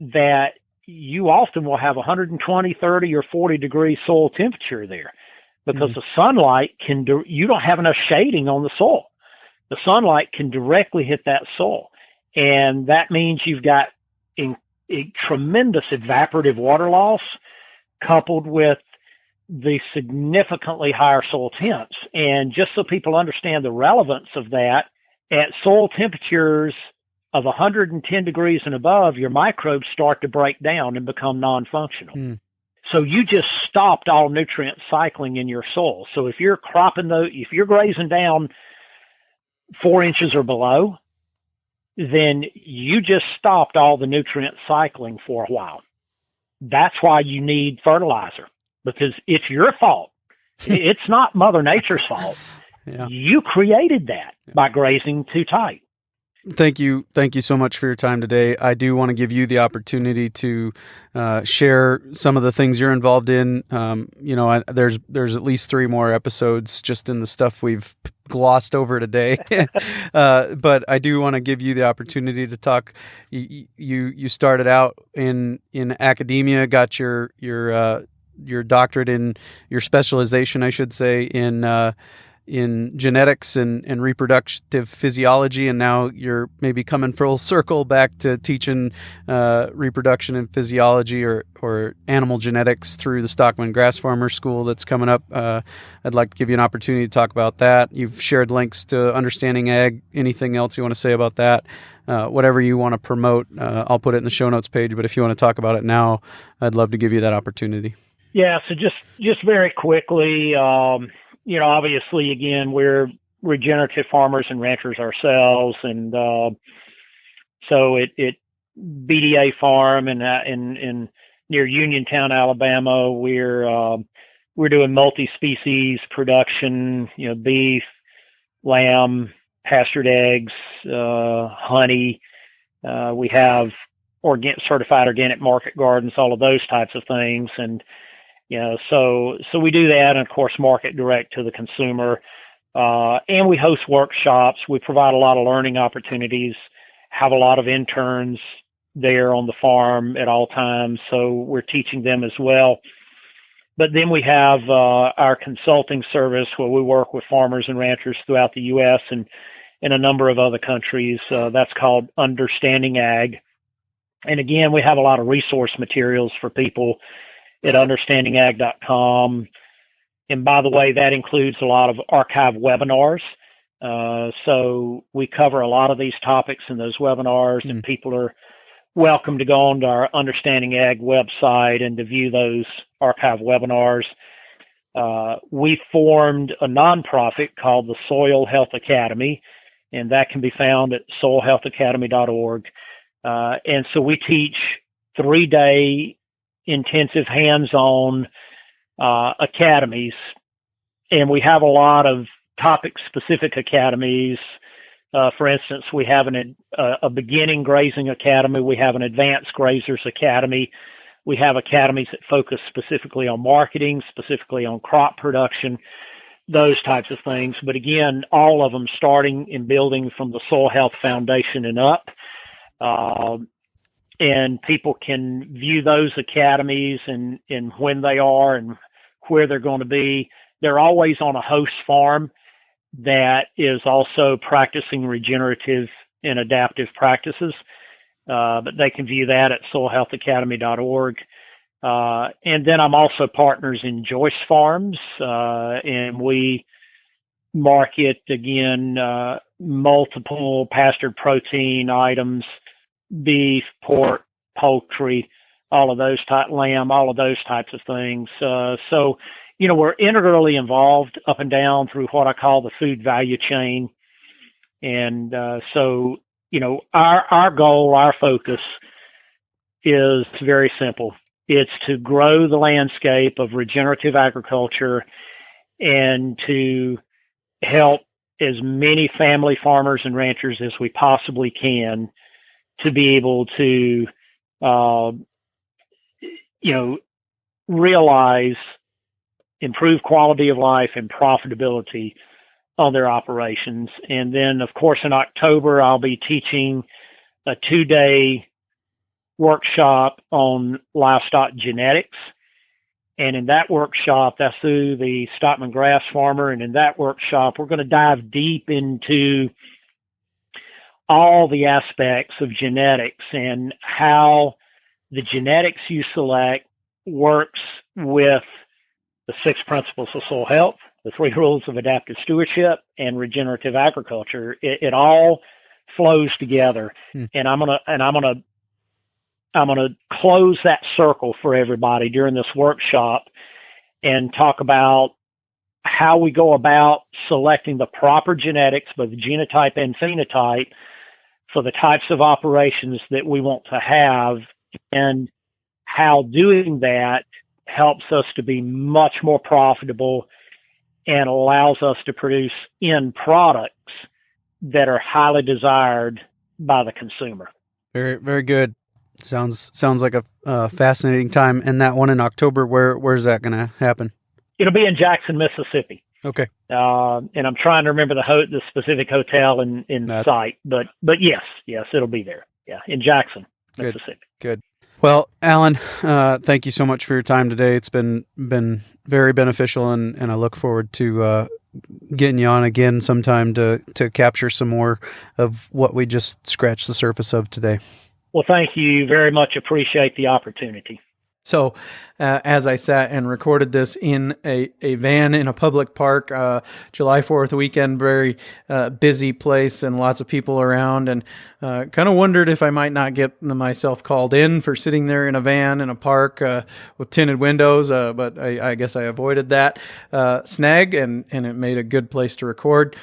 that you often will have 120, 30, or 40 degree soil temperature there because the sunlight you don't have enough shading on the soil. The sunlight can directly hit that soil. And that means you've got a tremendous evaporative water loss coupled with the significantly higher soil temps. And just so people understand the relevance of that, at soil temperatures of 110 degrees and above, your microbes start to break down and become non-functional. So you just stopped all nutrient cycling in your soil. So if you're if you're grazing down 4 inches or below, then you just stopped all the nutrient cycling for a while. That's why you need fertilizer, because it's your fault. It's not Mother Nature's fault. Yeah. You created that by grazing too tight. Thank you so much for your time today. I do want to give you the opportunity to share some of the things you're involved in. There's at least 3 more episodes just in the stuff we've glossed over today, but I do want to give you the opportunity to talk. You started out in academia, got your doctorate in your specialization, I should say, in genetics and reproductive physiology, and now you're maybe coming full circle back to teaching reproduction and physiology or animal genetics through the Stockman Grass Farmer School that's coming up. I'd like to give you an opportunity to talk about that. You've shared links to Understanding Ag. Anything else you want to say about that? Whatever you want to promote, I'll put it in the show notes page, but if you want to talk about it now, I'd love to give you that opportunity. Yeah, so just very quickly, obviously, again, we're regenerative farmers and ranchers ourselves, and so it BDA Farm in near Uniontown, Alabama, we're doing multi-species production, beef, lamb, pastured eggs, honey. We have certified organic market gardens, all of those types of things, and so we do that, and of course market direct to the consumer, and we host workshops. We provide a lot of learning opportunities, have a lot of interns there on the farm at all times, so we're teaching them as well. But then we have our consulting service where we work with farmers and ranchers throughout the U.S. and in a number of other countries. That's called Understanding Ag. And again, we have a lot of resource materials for people at understandingag.com. And by the way, that includes a lot of archive webinars. So we cover a lot of these topics in those webinars, and people are welcome to go on to our Understanding Ag website and to view those archive webinars. We formed a nonprofit called the Soil Health Academy, and that can be found at soilhealthacademy.org. And so we teach 3-day intensive hands-on academies, and we have a lot of topic-specific academies. For instance, we have a beginning grazing academy. We have an advanced grazers academy. We have academies that focus specifically on marketing, specifically on crop production, those types of things. But again, all of them starting and building from the Soil Health Foundation and up. And people can view those academies and when they are and where they're going to be. They're always on a host farm that is also practicing regenerative and adaptive practices. But they can view that at soilhealthacademy.org. And then I'm also partners in Joyce Farms, and we market, again, multiple pastured protein items, beef, pork, poultry, all of those lamb, all of those types of things. So, we're integrally involved up and down through what I call the food value chain. And so, our goal, our focus is very simple. It's to grow the landscape of regenerative agriculture and to help as many family farmers and ranchers as we possibly can to be able to, realize improved quality of life and profitability on their operations. And then, of course, in October, I'll be teaching a 2-day workshop on livestock genetics. And in that workshop, that's through the Stockman Grass Farmer. And in that workshop, we're going to dive deep into all the aspects of genetics and how the genetics you select works with the 6 principles of soil health, the 3 rules of adaptive stewardship, and regenerative agriculture. It all flows together. And I'm gonna close that circle for everybody during this workshop and talk about how we go about selecting the proper genetics, both genotype and phenotype, for the types of operations that we want to have, and how doing that helps us to be much more profitable and allows us to produce end products that are highly desired by the consumer. Very, very good. Sounds like a fascinating time. And that one in October, where's that going to happen? It'll be in Jackson, Mississippi. Okay. And I'm trying to remember the specific hotel in sight, but yes, it'll be there. Yeah, in Jackson, Mississippi. Good. Well, Alan, thank you so much for your time today. It's been very beneficial, and I look forward to getting you on again sometime to capture some more of what we just scratched the surface of today. Well, thank you very much. Appreciate the opportunity. So as I sat and recorded this in a van in a public park, July 4th weekend, very busy place and lots of people around, and kind of wondered if I might not get myself called in for sitting there in a van in a park with tinted windows, but I guess I avoided that snag, and it made a good place to record.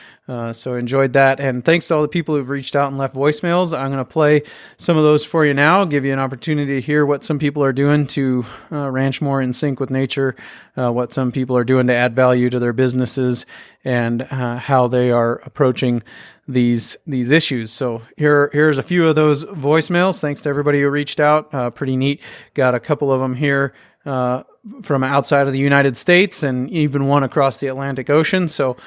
So enjoyed that. And thanks to all the people who've reached out and left voicemails. I'm going to play some of those for you now, give you an opportunity to hear what some people are doing to ranch more in sync with nature, what some people are doing to add value to their businesses, and how they are approaching these issues. So here's a few of those voicemails. Thanks to everybody who reached out. Pretty neat. Got a couple of them here from outside of the United States, and even one across the Atlantic Ocean. So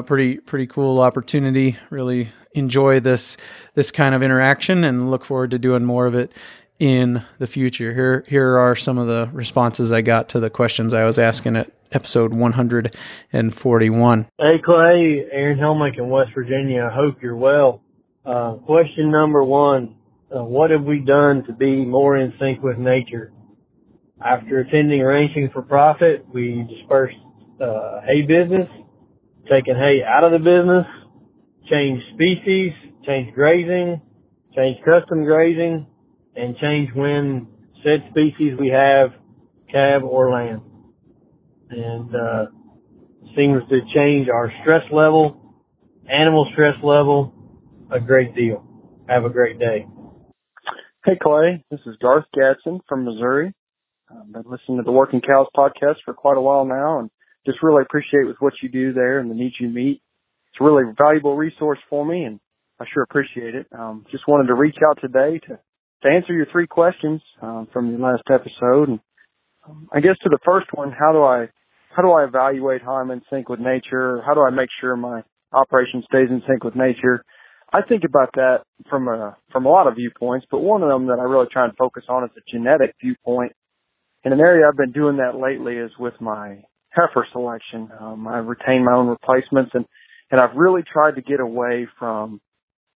pretty cool opportunity. Really enjoy this kind of interaction and look forward to doing more of it in the future. Here are some of the responses I got to the questions I was asking at episode 141. Hey Clay, Aaron Helmick in West Virginia. I hope you're well. Question number one, what have we done to be more in sync with nature? After attending Ranching for Profit, we dispersed hay business, taken hay out of the business, changed species, changed grazing, changed custom grazing, and changed when said species we have calve or lamb. And seems to change our stress level, animal stress level, a great deal. Have a great day. Hey Clay, this is Garth Gadsden from Missouri. I've been listening to the Working Cows podcast for quite a while now, and just really appreciate with what you do there and the needs you meet. It's a really valuable resource for me, and I sure appreciate it. Just wanted to reach out today to answer your 3 questions from your last episode. And I guess to the first one, how do I evaluate how I'm in sync with nature? How do I make sure my operation stays in sync with nature? I think about that from a lot of viewpoints, but one of them that I really try and focus on is a genetic viewpoint. And an area I've been doing that lately is with my heifer selection. I retain my own replacements, and I've really tried to get away from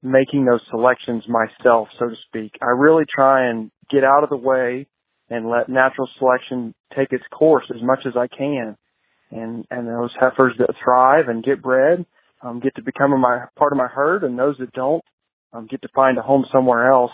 making those selections myself, so to speak. I really try and get out of the way and let natural selection take its course as much as I can. And those heifers that thrive and get bred get to become part of my herd, and those that don't get to find a home somewhere else.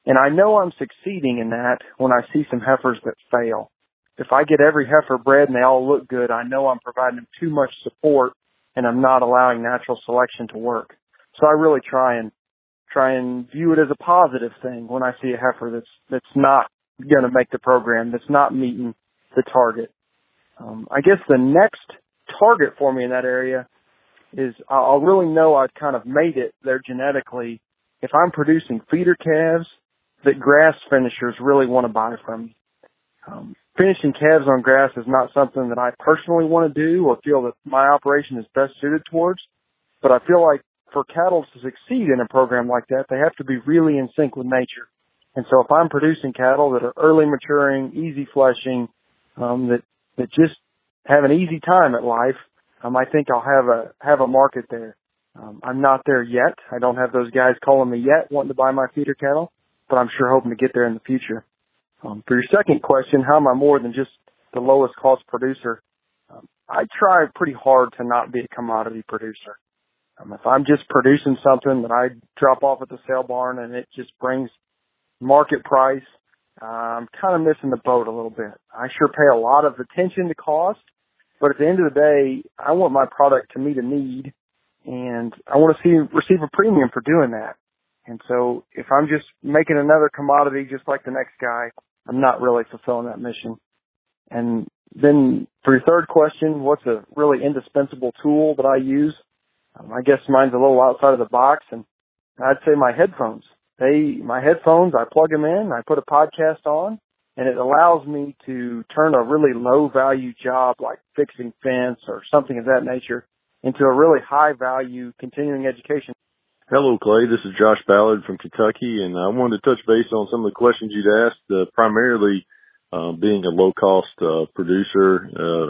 And I know I'm succeeding in that when I see some heifers that fail. If I get every heifer bred and they all look good, I know I'm providing them too much support and I'm not allowing natural selection to work. So I really try and view it as a positive thing when I see a heifer that's not going to make the program, that's not meeting the target. I guess the next target for me in that area is I'll really know I've kind of made it there genetically if I'm producing feeder calves that grass finishers really want to buy from me. Finishing calves on grass is not something that I personally want to do or feel that my operation is best suited towards, but I feel like for cattle to succeed in a program like that, they have to be really in sync with nature. And so if I'm producing cattle that are early maturing, easy fleshing, that just have an easy time at life, I think I'll have a market there. I'm not there yet. I don't have those guys calling me yet wanting to buy my feeder cattle, but I'm sure hoping to get there in the future. For your second question, how am I more than just the lowest cost producer? I try pretty hard to not be a commodity producer. If I'm just producing something that I drop off at the sale barn and it just brings market price, I'm kind of missing the boat a little bit. I sure pay a lot of attention to cost, but at the end of the day, I want my product to meet a need, and I want to receive a premium for doing that. And so if I'm just making another commodity just like the next guy, I'm not really fulfilling that mission. And then for your third question, what's a really indispensable tool that I use? I guess mine's a little outside of the box, and I'd say my headphones. I plug them in, I put a podcast on, and it allows me to turn a really low value job like fixing fence or something of that nature into a really high value continuing education. Hello, Clay. This is Josh Ballard from Kentucky, and I wanted to touch base on some of the questions you'd asked. Primarily, being a low-cost producer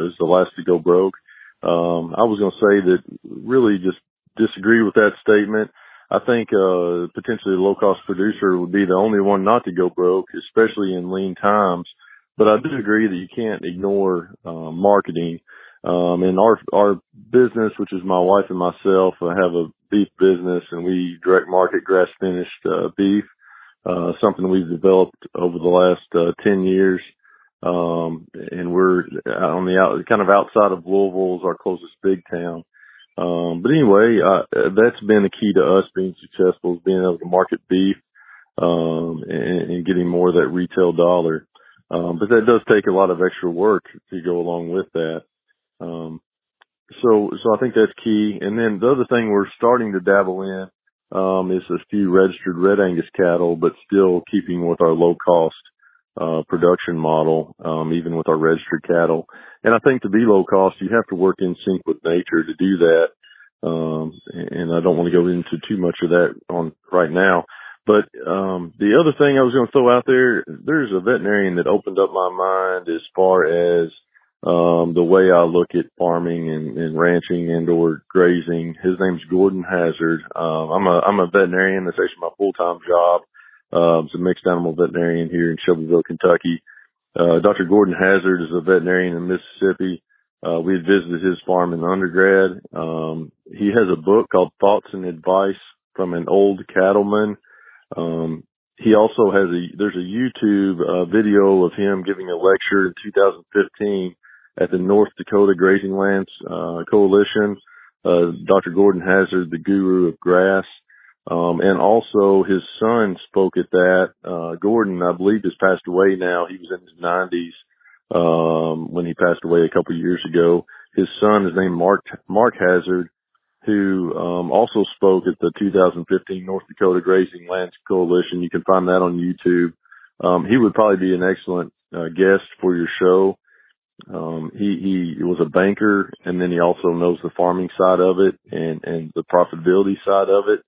is the last to go broke. I was going to say that really just disagree with that statement. I think potentially a low-cost producer would be the only one not to go broke, especially in lean times. But I do agree that you can't ignore marketing. In our business, which is my wife and myself, I have a beef business, and we direct market grass-finished beef, something we've developed over the last 10 years. And we're on the kind of outside of Louisville is our closest big town. But anyway, that's been the key to us being successful, is being able to market beef, and getting more of that retail dollar. But that does take a lot of extra work to go along with that. So I think that's key. And then the other thing we're starting to dabble in, is a few registered Red Angus cattle, but still keeping with our low cost, production model, even with our registered cattle. And I think to be low cost, you have to work in sync with nature to do that. And I don't want to go into too much of that on right now. But, the other thing I was going to throw out there's a veterinarian that opened up my mind as far as, the way I look at farming and ranching and or grazing. His name's Gordon Hazard. I'm a veterinarian. That's actually my full-time job. It's a mixed animal veterinarian here in Shelbyville, Kentucky. Dr. Gordon Hazard is a veterinarian in Mississippi. We had visited his farm in undergrad. He has a book called Thoughts and Advice from an Old Cattleman. He also has there's a YouTube video of him giving a lecture in 2015 at the North Dakota Grazing Lands Coalition. Dr. Gordon Hazard, the guru of grass. And also his son spoke at that. Gordon, I believe, has passed away now. He was in his 90s when he passed away a couple of years ago. His son is named Mark Hazard, who also spoke at the 2015 North Dakota Grazing Lands Coalition. You can find that on YouTube. He would probably be an excellent guest for your show. He was a banker, and then he also knows the farming side of it and the profitability side of it.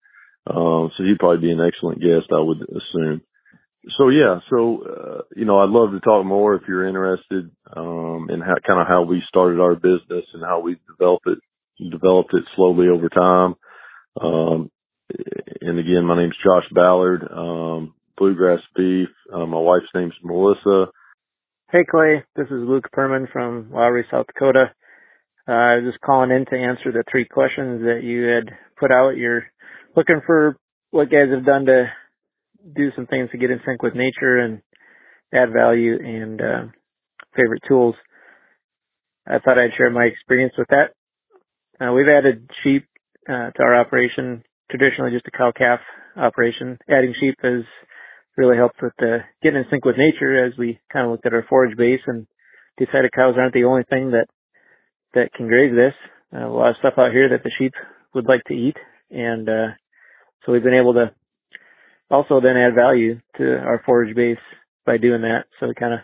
So he'd probably be an excellent guest, I would assume. So yeah, I'd love to talk more if you're interested, in how we started our business and how we developed it slowly over time. And again, my name's Josh Ballard, Bluegrass Beef. My wife's name's Melissa. Hey Clay, this is Luke Perman from Lowry, South Dakota. I was just calling in to answer the 3 questions that you had put out. You're looking for what guys have done to do some things to get in sync with nature and add value and favorite tools. I thought I'd share my experience with that. We've added sheep to our operation, traditionally just a cow-calf operation. Adding sheep has really helped with getting in sync with nature as we kind of looked at our forage base and decided cows aren't the only thing that can graze this. A lot of stuff out here that the sheep would like to eat. And so we've been able to also then add value to our forage base by doing that. So it kind of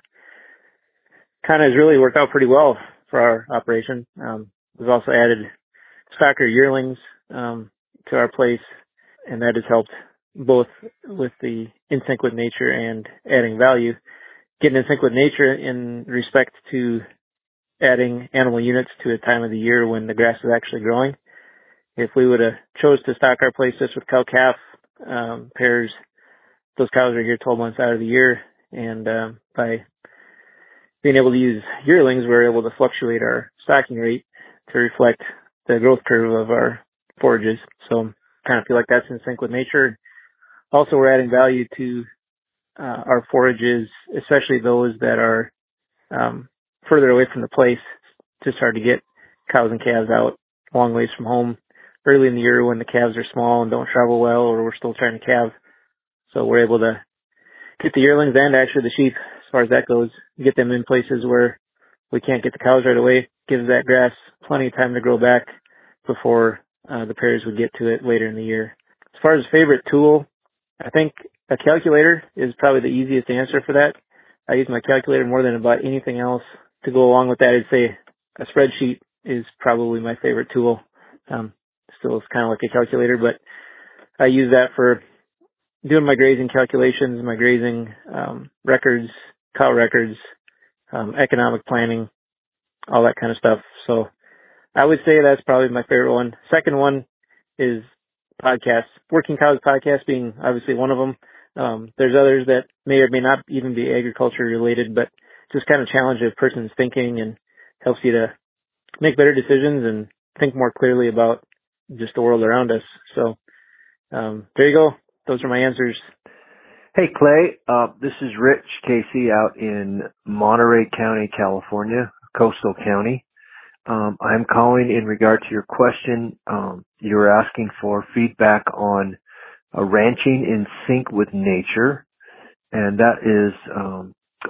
has really worked out pretty well for our operation. We've also added stocker yearlings to our place, and that has helped both with the in sync with nature and adding value. Getting in sync with nature in respect to adding animal units to a time of the year when the grass is actually growing. If we would have chose to stock our place just with cow-calf pairs, those cows are here 12 months out of the year, and by being able to use yearlings, we're able to fluctuate our stocking rate to reflect the growth curve of our forages. So kind of feel like that's in sync with nature. Also, we're adding value to our forages, especially those that are further away from the place. It's just hard to get cows and calves out a long ways from home early in the year when the calves are small and don't travel well, or we're still trying to calve. So we're able to get the yearlings and actually the sheep, as far as that goes, get them in places where we can't get the cows right away. Gives that grass plenty of time to grow back before the pairs would get to it later in the year. As far as favorite tool, I think a calculator is probably the easiest answer for that. I use my calculator more than about anything else. To go along with that, I'd say a spreadsheet is probably my favorite tool. Still, it's kind of like a calculator, but I use that for doing my grazing calculations, my grazing records, cow records, economic planning, all that kind of stuff. So I would say that's probably my favorite one. Second one is podcasts. Working Cows podcast being obviously one of them. There's others that may or may not even be agriculture related, but just kind of challenge a person's thinking and helps you to make better decisions and think more clearly about just the world around us. So there you go. Those are my answers. Hey, Clay. This is Rich Casey out in Monterey County, California, coastal county. I'm calling in regard to your question. You were asking for feedback on ranching in sync with nature. And that is,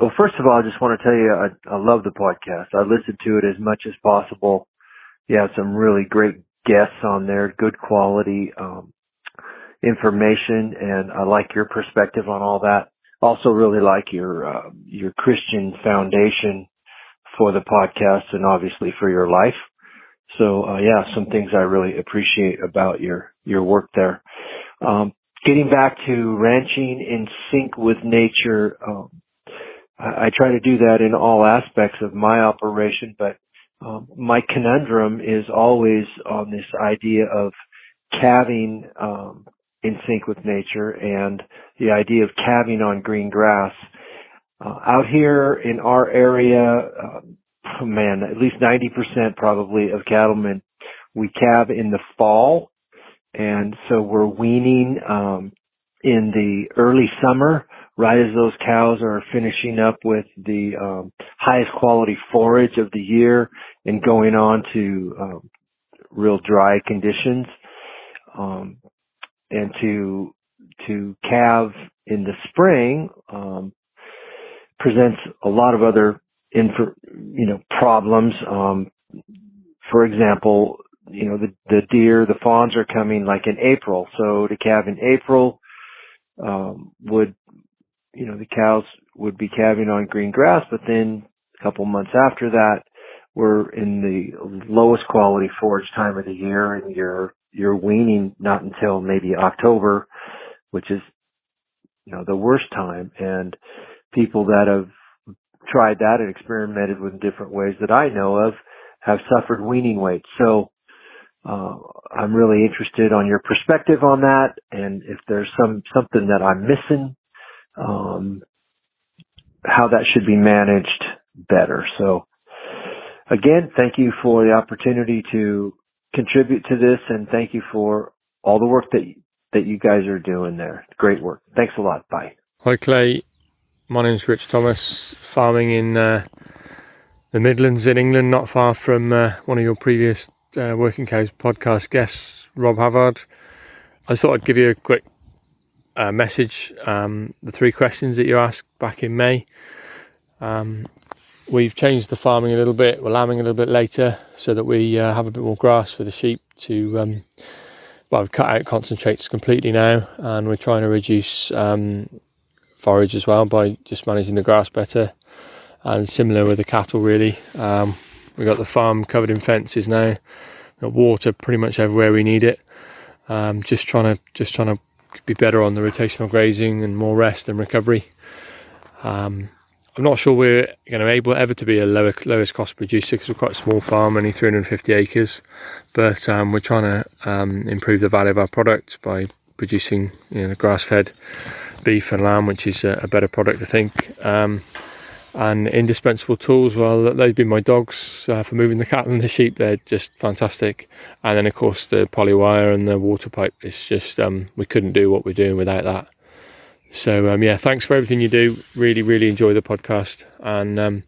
well, first of all, I just want to tell you, I love the podcast. I listen to it as much as possible. You have some really great guests on there, good quality information, and I like your perspective on all that. Also really like your Christian foundation for the podcast and obviously for your life. So, yeah, some things I really appreciate about your work there. Getting back to ranching in sync with nature, I try to do that in all aspects of my operation, but my conundrum is always on this idea of calving in sync with nature and the idea of calving on green grass. Out here in our area, at least 90% probably of cattlemen, we calve in the fall. And so we're weaning in the early summer, right as those cows are finishing up with the highest quality forage of the year and going on to real dry conditions. And to calve in the spring presents a lot of other problems. For example, the deer, the fawns are coming like in April. So to calve in April, the cows would be calving on green grass, but then a couple months after that, we're in the lowest quality forage time of the year, and you're weaning not until maybe October, which is, the worst time. And people that have tried that and experimented with different ways that I know of have suffered weaning weight. So, I'm really interested on your perspective on that, and if there's something that I'm missing, how that should be managed better. So, again, thank you for the opportunity to contribute to this, and thank you for all the work that you guys are doing there. Great work. Thanks a lot. Bye. Hi, Clay. My name's Rich Thomas, farming in the Midlands in England, not far from one of your previous Working Cows podcast guests, Rob Havard. I thought I'd give you a quick message. The 3 questions that you asked back in May. We've changed the farming a little bit. We're lambing a little bit later so that we have a bit more grass for the sheep to... we've cut out concentrates completely now, and we're trying to reduce forage as well by just managing the grass better. And similar with the cattle, really. We've got the farm covered in fences now. We've got water pretty much everywhere we need it. Just trying to be better on the rotational grazing and more rest and recovery. I'm not sure we're going to able ever to be a lowest cost producer because we're quite a small farm, only 350 acres. But we're trying to improve the value of our product by producing grass-fed beef and lamb, which is a better product, I think. And indispensable tools, well, they've been my dogs for moving the cattle and the sheep. They're just fantastic. And then, of course, the polywire and the water pipe is just, we couldn't do what we're doing without that. So, thanks for everything you do. Really, really enjoy the podcast. And,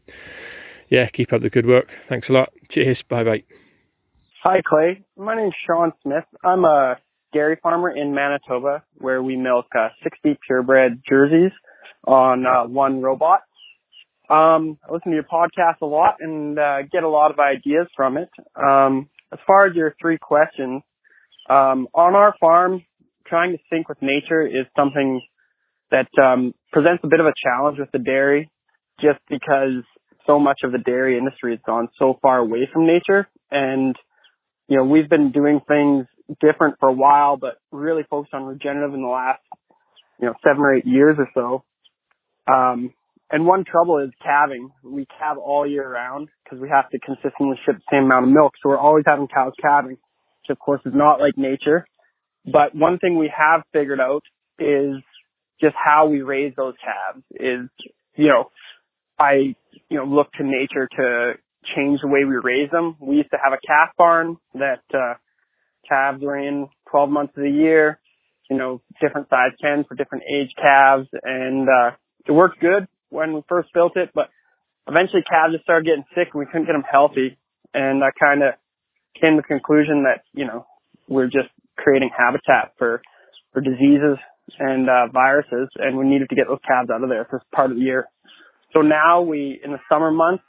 keep up the good work. Thanks a lot. Cheers. Bye-bye. Hi, Clay. My name's Sean Smith. I'm a dairy farmer in Manitoba where we milk 60 purebred jerseys on one robot. I listen to your podcast a lot and get a lot of ideas from it. As far as your 3 questions, on our farm, trying to sync with nature is something that presents a bit of a challenge with the dairy, just because so much of the dairy industry has gone so far away from nature. And, you know, we've been doing things different for a while, but really focused on regenerative in the last, 7 or 8 years or so. And one trouble is calving. We calve all year round because we have to consistently ship the same amount of milk. So we're always having cows calving, which of course is not like nature. But one thing we have figured out is just how we raise those calves is, I look to nature to change the way we raise them. We used to have a calf barn that calves were in 12 months of the year, different size pens for different age calves, and it worked good when we first built it, but eventually calves just started getting sick and we couldn't get them healthy, and I kind of came to the conclusion that, we're just creating habitat for diseases and viruses, and we needed to get those calves out of there for part of the year. So now in the summer months,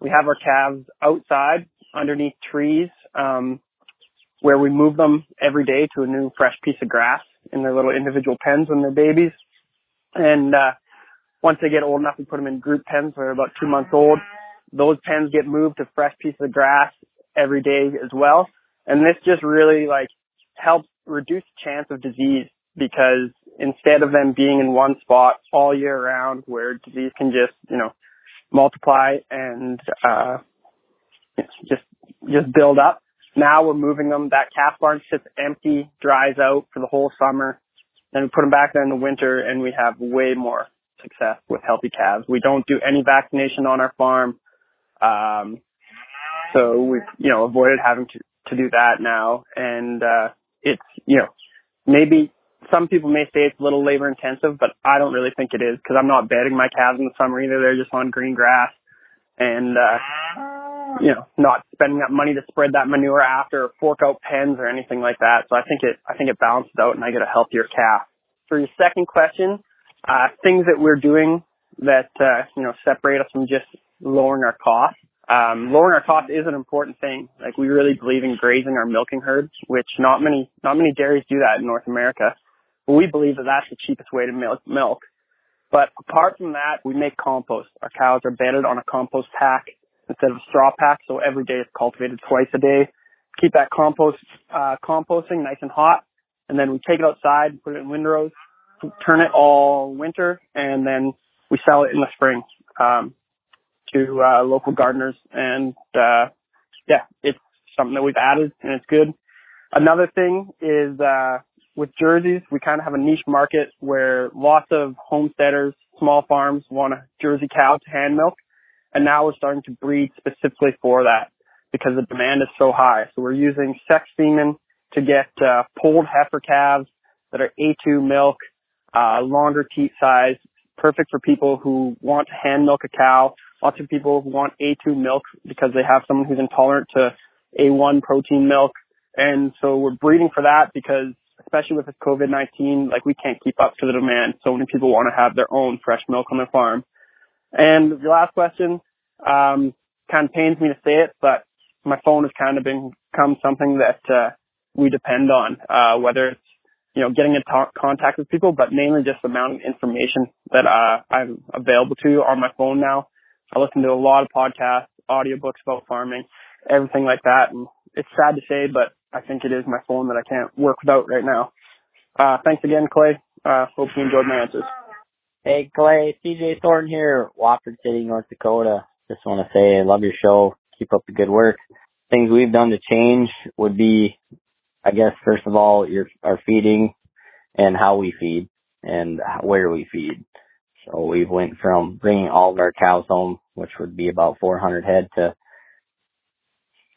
we have our calves outside underneath trees, where we move them every day to a new fresh piece of grass in their little individual pens when they're babies. And once they get old enough, we put them in group pens when they're about 2 months old. Those pens get moved to fresh pieces of grass every day as well. And this just really helps reduce the chance of disease, because instead of them being in one spot all year round where disease can just, multiply and just build up, now we're moving them. That calf barn sits empty, dries out for the whole summer. Then we put them back there in the winter, and we have way more success with healthy calves. We don't do any vaccination on our farm. So we've, avoided having to do that now. And it's, maybe some people may say it's a little labor intensive, but I don't really think it is, because I'm not bedding my calves in the summer either. They're just on green grass, and not spending that money to spread that manure after or fork out pens or anything like that. So I think it balances out, and I get a healthier calf. For your second question, things that we're doing that separate us from just lowering our costs. Lowering our costs is an important thing. We really believe in grazing our milking herds, which not many dairies do that in North America. But we believe that that's the cheapest way to milk. But apart from that, we make compost. Our cows are bedded on a compost pack instead of a straw pack, so every day it's cultivated twice a day. Keep that composting nice and hot, and then we take it outside, put it in windrows, turn it all winter, and then we sell it in the spring to local gardeners. And it's something that we've added, and it's good. Another thing is with jerseys, we kind of have a niche market where lots of homesteaders, small farms want a Jersey cow to hand milk. And now we're starting to breed specifically for that because the demand is so high. So we're using sex semen to get polled heifer calves that are A2 milk, longer teat size, perfect for people who want to hand milk a cow. Lots of people who want A2 milk because they have someone who's intolerant to A1 protein milk. And so we're breeding for that because, especially with this COVID-19, we can't keep up to the demand. So many people want to have their own fresh milk on their farm. And your last question, kind of pains me to say it, but my phone has kind of become something that we depend on, whether it's, getting in contact with people, but mainly just the amount of information that I'm available to on my phone now. I listen to a lot of podcasts, audiobooks about farming, everything like that. And it's sad to say, but I think it is my phone that I can't work without right now. Thanks again, Clay. Hope you enjoyed my answers. Hey, Clay, CJ Thornton here, Wofford City, North Dakota. Just want to say I love your show. Keep up the good work. Things we've done to change would be, I guess, first of all, our feeding and how we feed and where we feed. So we went from bringing all of our cows home, which would be about 400 head, to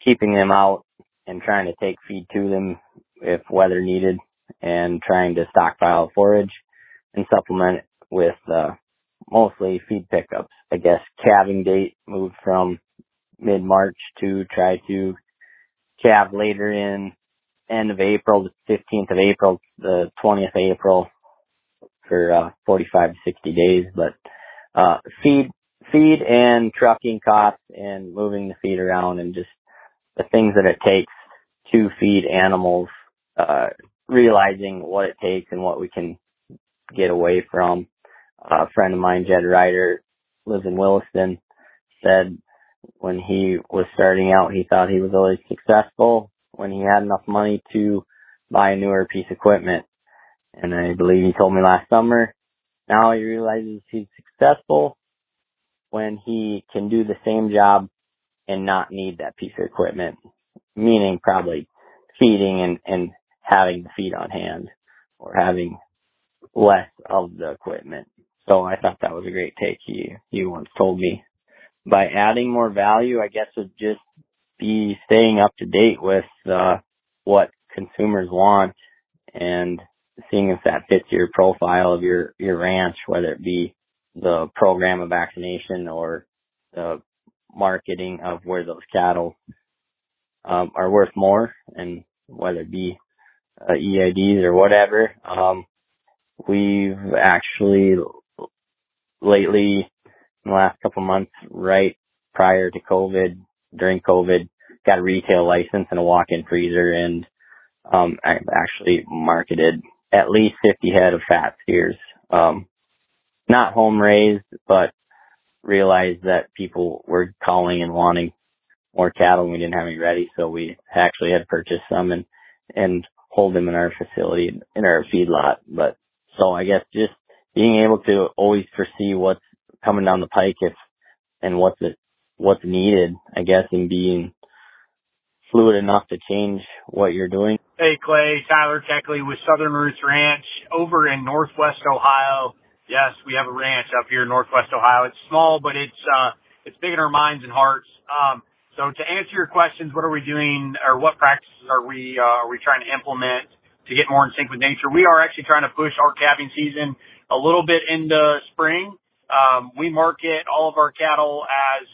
keeping them out and trying to take feed to them if weather needed, and trying to stockpile forage and supplement it with mostly feed pickups. I guess calving date moved from mid-March to try to calve later in end of April, the 15th of April, the 20th of April for 45 to 60 days. But feed and trucking costs and moving the feed around and just the things that it takes to feed animals realizing what it takes and what we can get away from. A friend of mine, Jed Ryder, lives in Williston, said when he was starting out, he thought he was always successful when he had enough money to buy a newer piece of equipment. And I believe he told me last summer, now he realizes he's successful when he can do the same job and not need that piece of equipment, meaning probably feeding and having the feed on hand or having less of the equipment. So I thought that was a great take he once told me. By adding more value, I guess it'd just be staying up to date with what consumers want and seeing if that fits your profile of your ranch, whether it be the program of vaccination or the marketing of where those cattle are worth more, and whether it be EIDs or whatever. We've actually lately, in the last couple of months, right prior to COVID, during COVID, got a retail license and a walk-in freezer, and I've actually marketed at least 50 head of fat steers. Not home raised, but realized that people were calling and wanting more cattle and we didn't have any ready, so we actually had to purchase some and hold them in our facility, in our feedlot. But so I guess just being able to always foresee what's coming down the pike and what's needed, I guess, and being fluid enough to change what you're doing. Hey, Clay, Tyler Techley with Southern Roots Ranch over in Northwest Ohio. Yes, we have a ranch up here in Northwest Ohio. It's small, but it's big in our minds and hearts. So to answer your questions, what are we doing, or what practices are we trying to implement to get more in sync with nature? We are actually trying to push our calving season a little bit into spring. We market all of our cattle as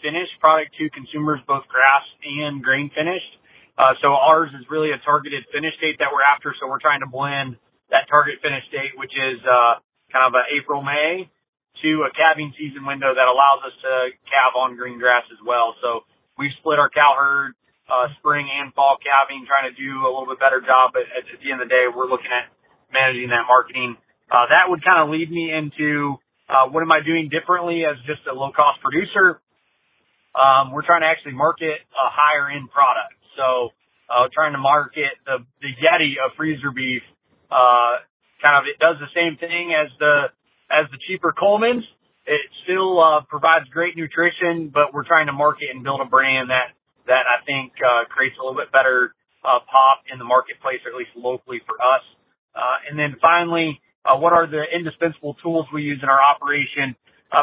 finished product to consumers, both grass and grain finished. So ours is really a targeted finish date that we're after. So we're trying to blend that target finish date, which is kind of an April, May, to a calving season window that allows us to calve on green grass as well. So we've split our cow herd spring and fall calving, trying to do a little bit better job. But at the end of the day, we're looking at managing that marketing. That would kind of lead me into what am I doing differently as just a low-cost producer? We're trying to actually market a higher-end product. So trying to market the Yeti of freezer beef. It does the same thing as the cheaper Coleman's. It still provides great nutrition, but we're trying to market and build a brand that I think creates a little bit better pop in the marketplace, or at least locally for us. And then finally, what are the indispensable tools we use in our operation?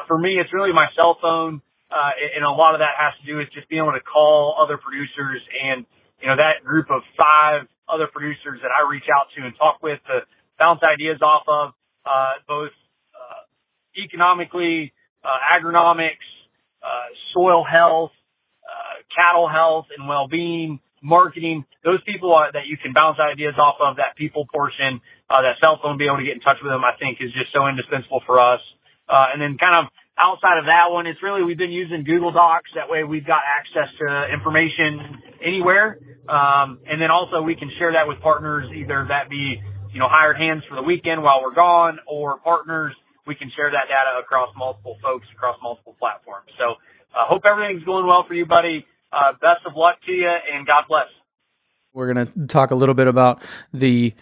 For me, it's really my cell phone, and a lot of that has to do with just being able to call other producers, and that group of 5 other producers that I reach out to and talk with to bounce ideas off of, both economically, agronomics, soil health, cattle health and well-being, marketing. Those people that you can bounce ideas off of, that people portion, that cell phone, be able to get in touch with them, I think is just so indispensable for us. And then kind of outside of that one, it's really, we've been using Google Docs. That way we've got access to information anywhere. And then also we can share that with partners, either that be, hired hands for the weekend while we're gone, or partners. We can share that data across multiple folks, across multiple platforms. So hope everything's going well for you, buddy. Best of luck to you, and God bless. We're going to talk a little bit about the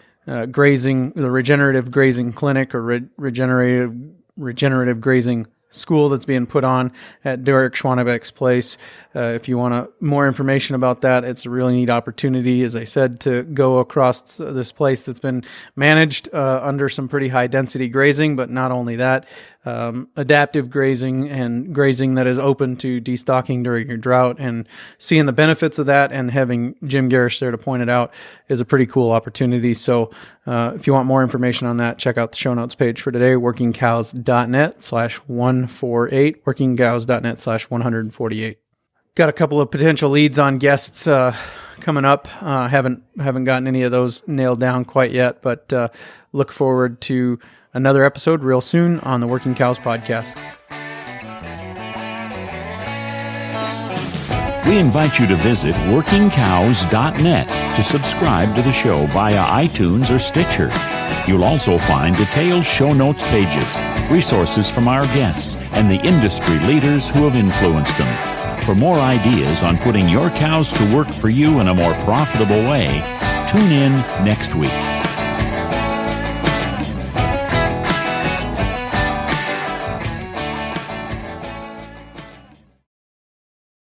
grazing, the regenerative grazing clinic, or regenerative grazing school that's being put on at Derek Schwannebeck's place. If you want more information about that, it's a really neat opportunity, as I said, to go across this place that's been managed under some pretty high density grazing, but not only that, adaptive grazing and grazing that is open to destocking during your drought, and seeing the benefits of that and having Jim Garish there to point it out is a pretty cool opportunity. So if you want more information on that, check out the show notes page for today, workingcows.net/148, workingcows.net/148. Got a couple of potential leads on guests coming up. Haven't gotten any of those nailed down quite yet, but look forward to another episode real soon on the Working Cows podcast. We invite you to visit workingcows.net to subscribe to the show via iTunes or Stitcher. You'll also find detailed show notes pages, resources from our guests, and the industry leaders who have influenced them. For more ideas on putting your cows to work for you in a more profitable way, tune in next week.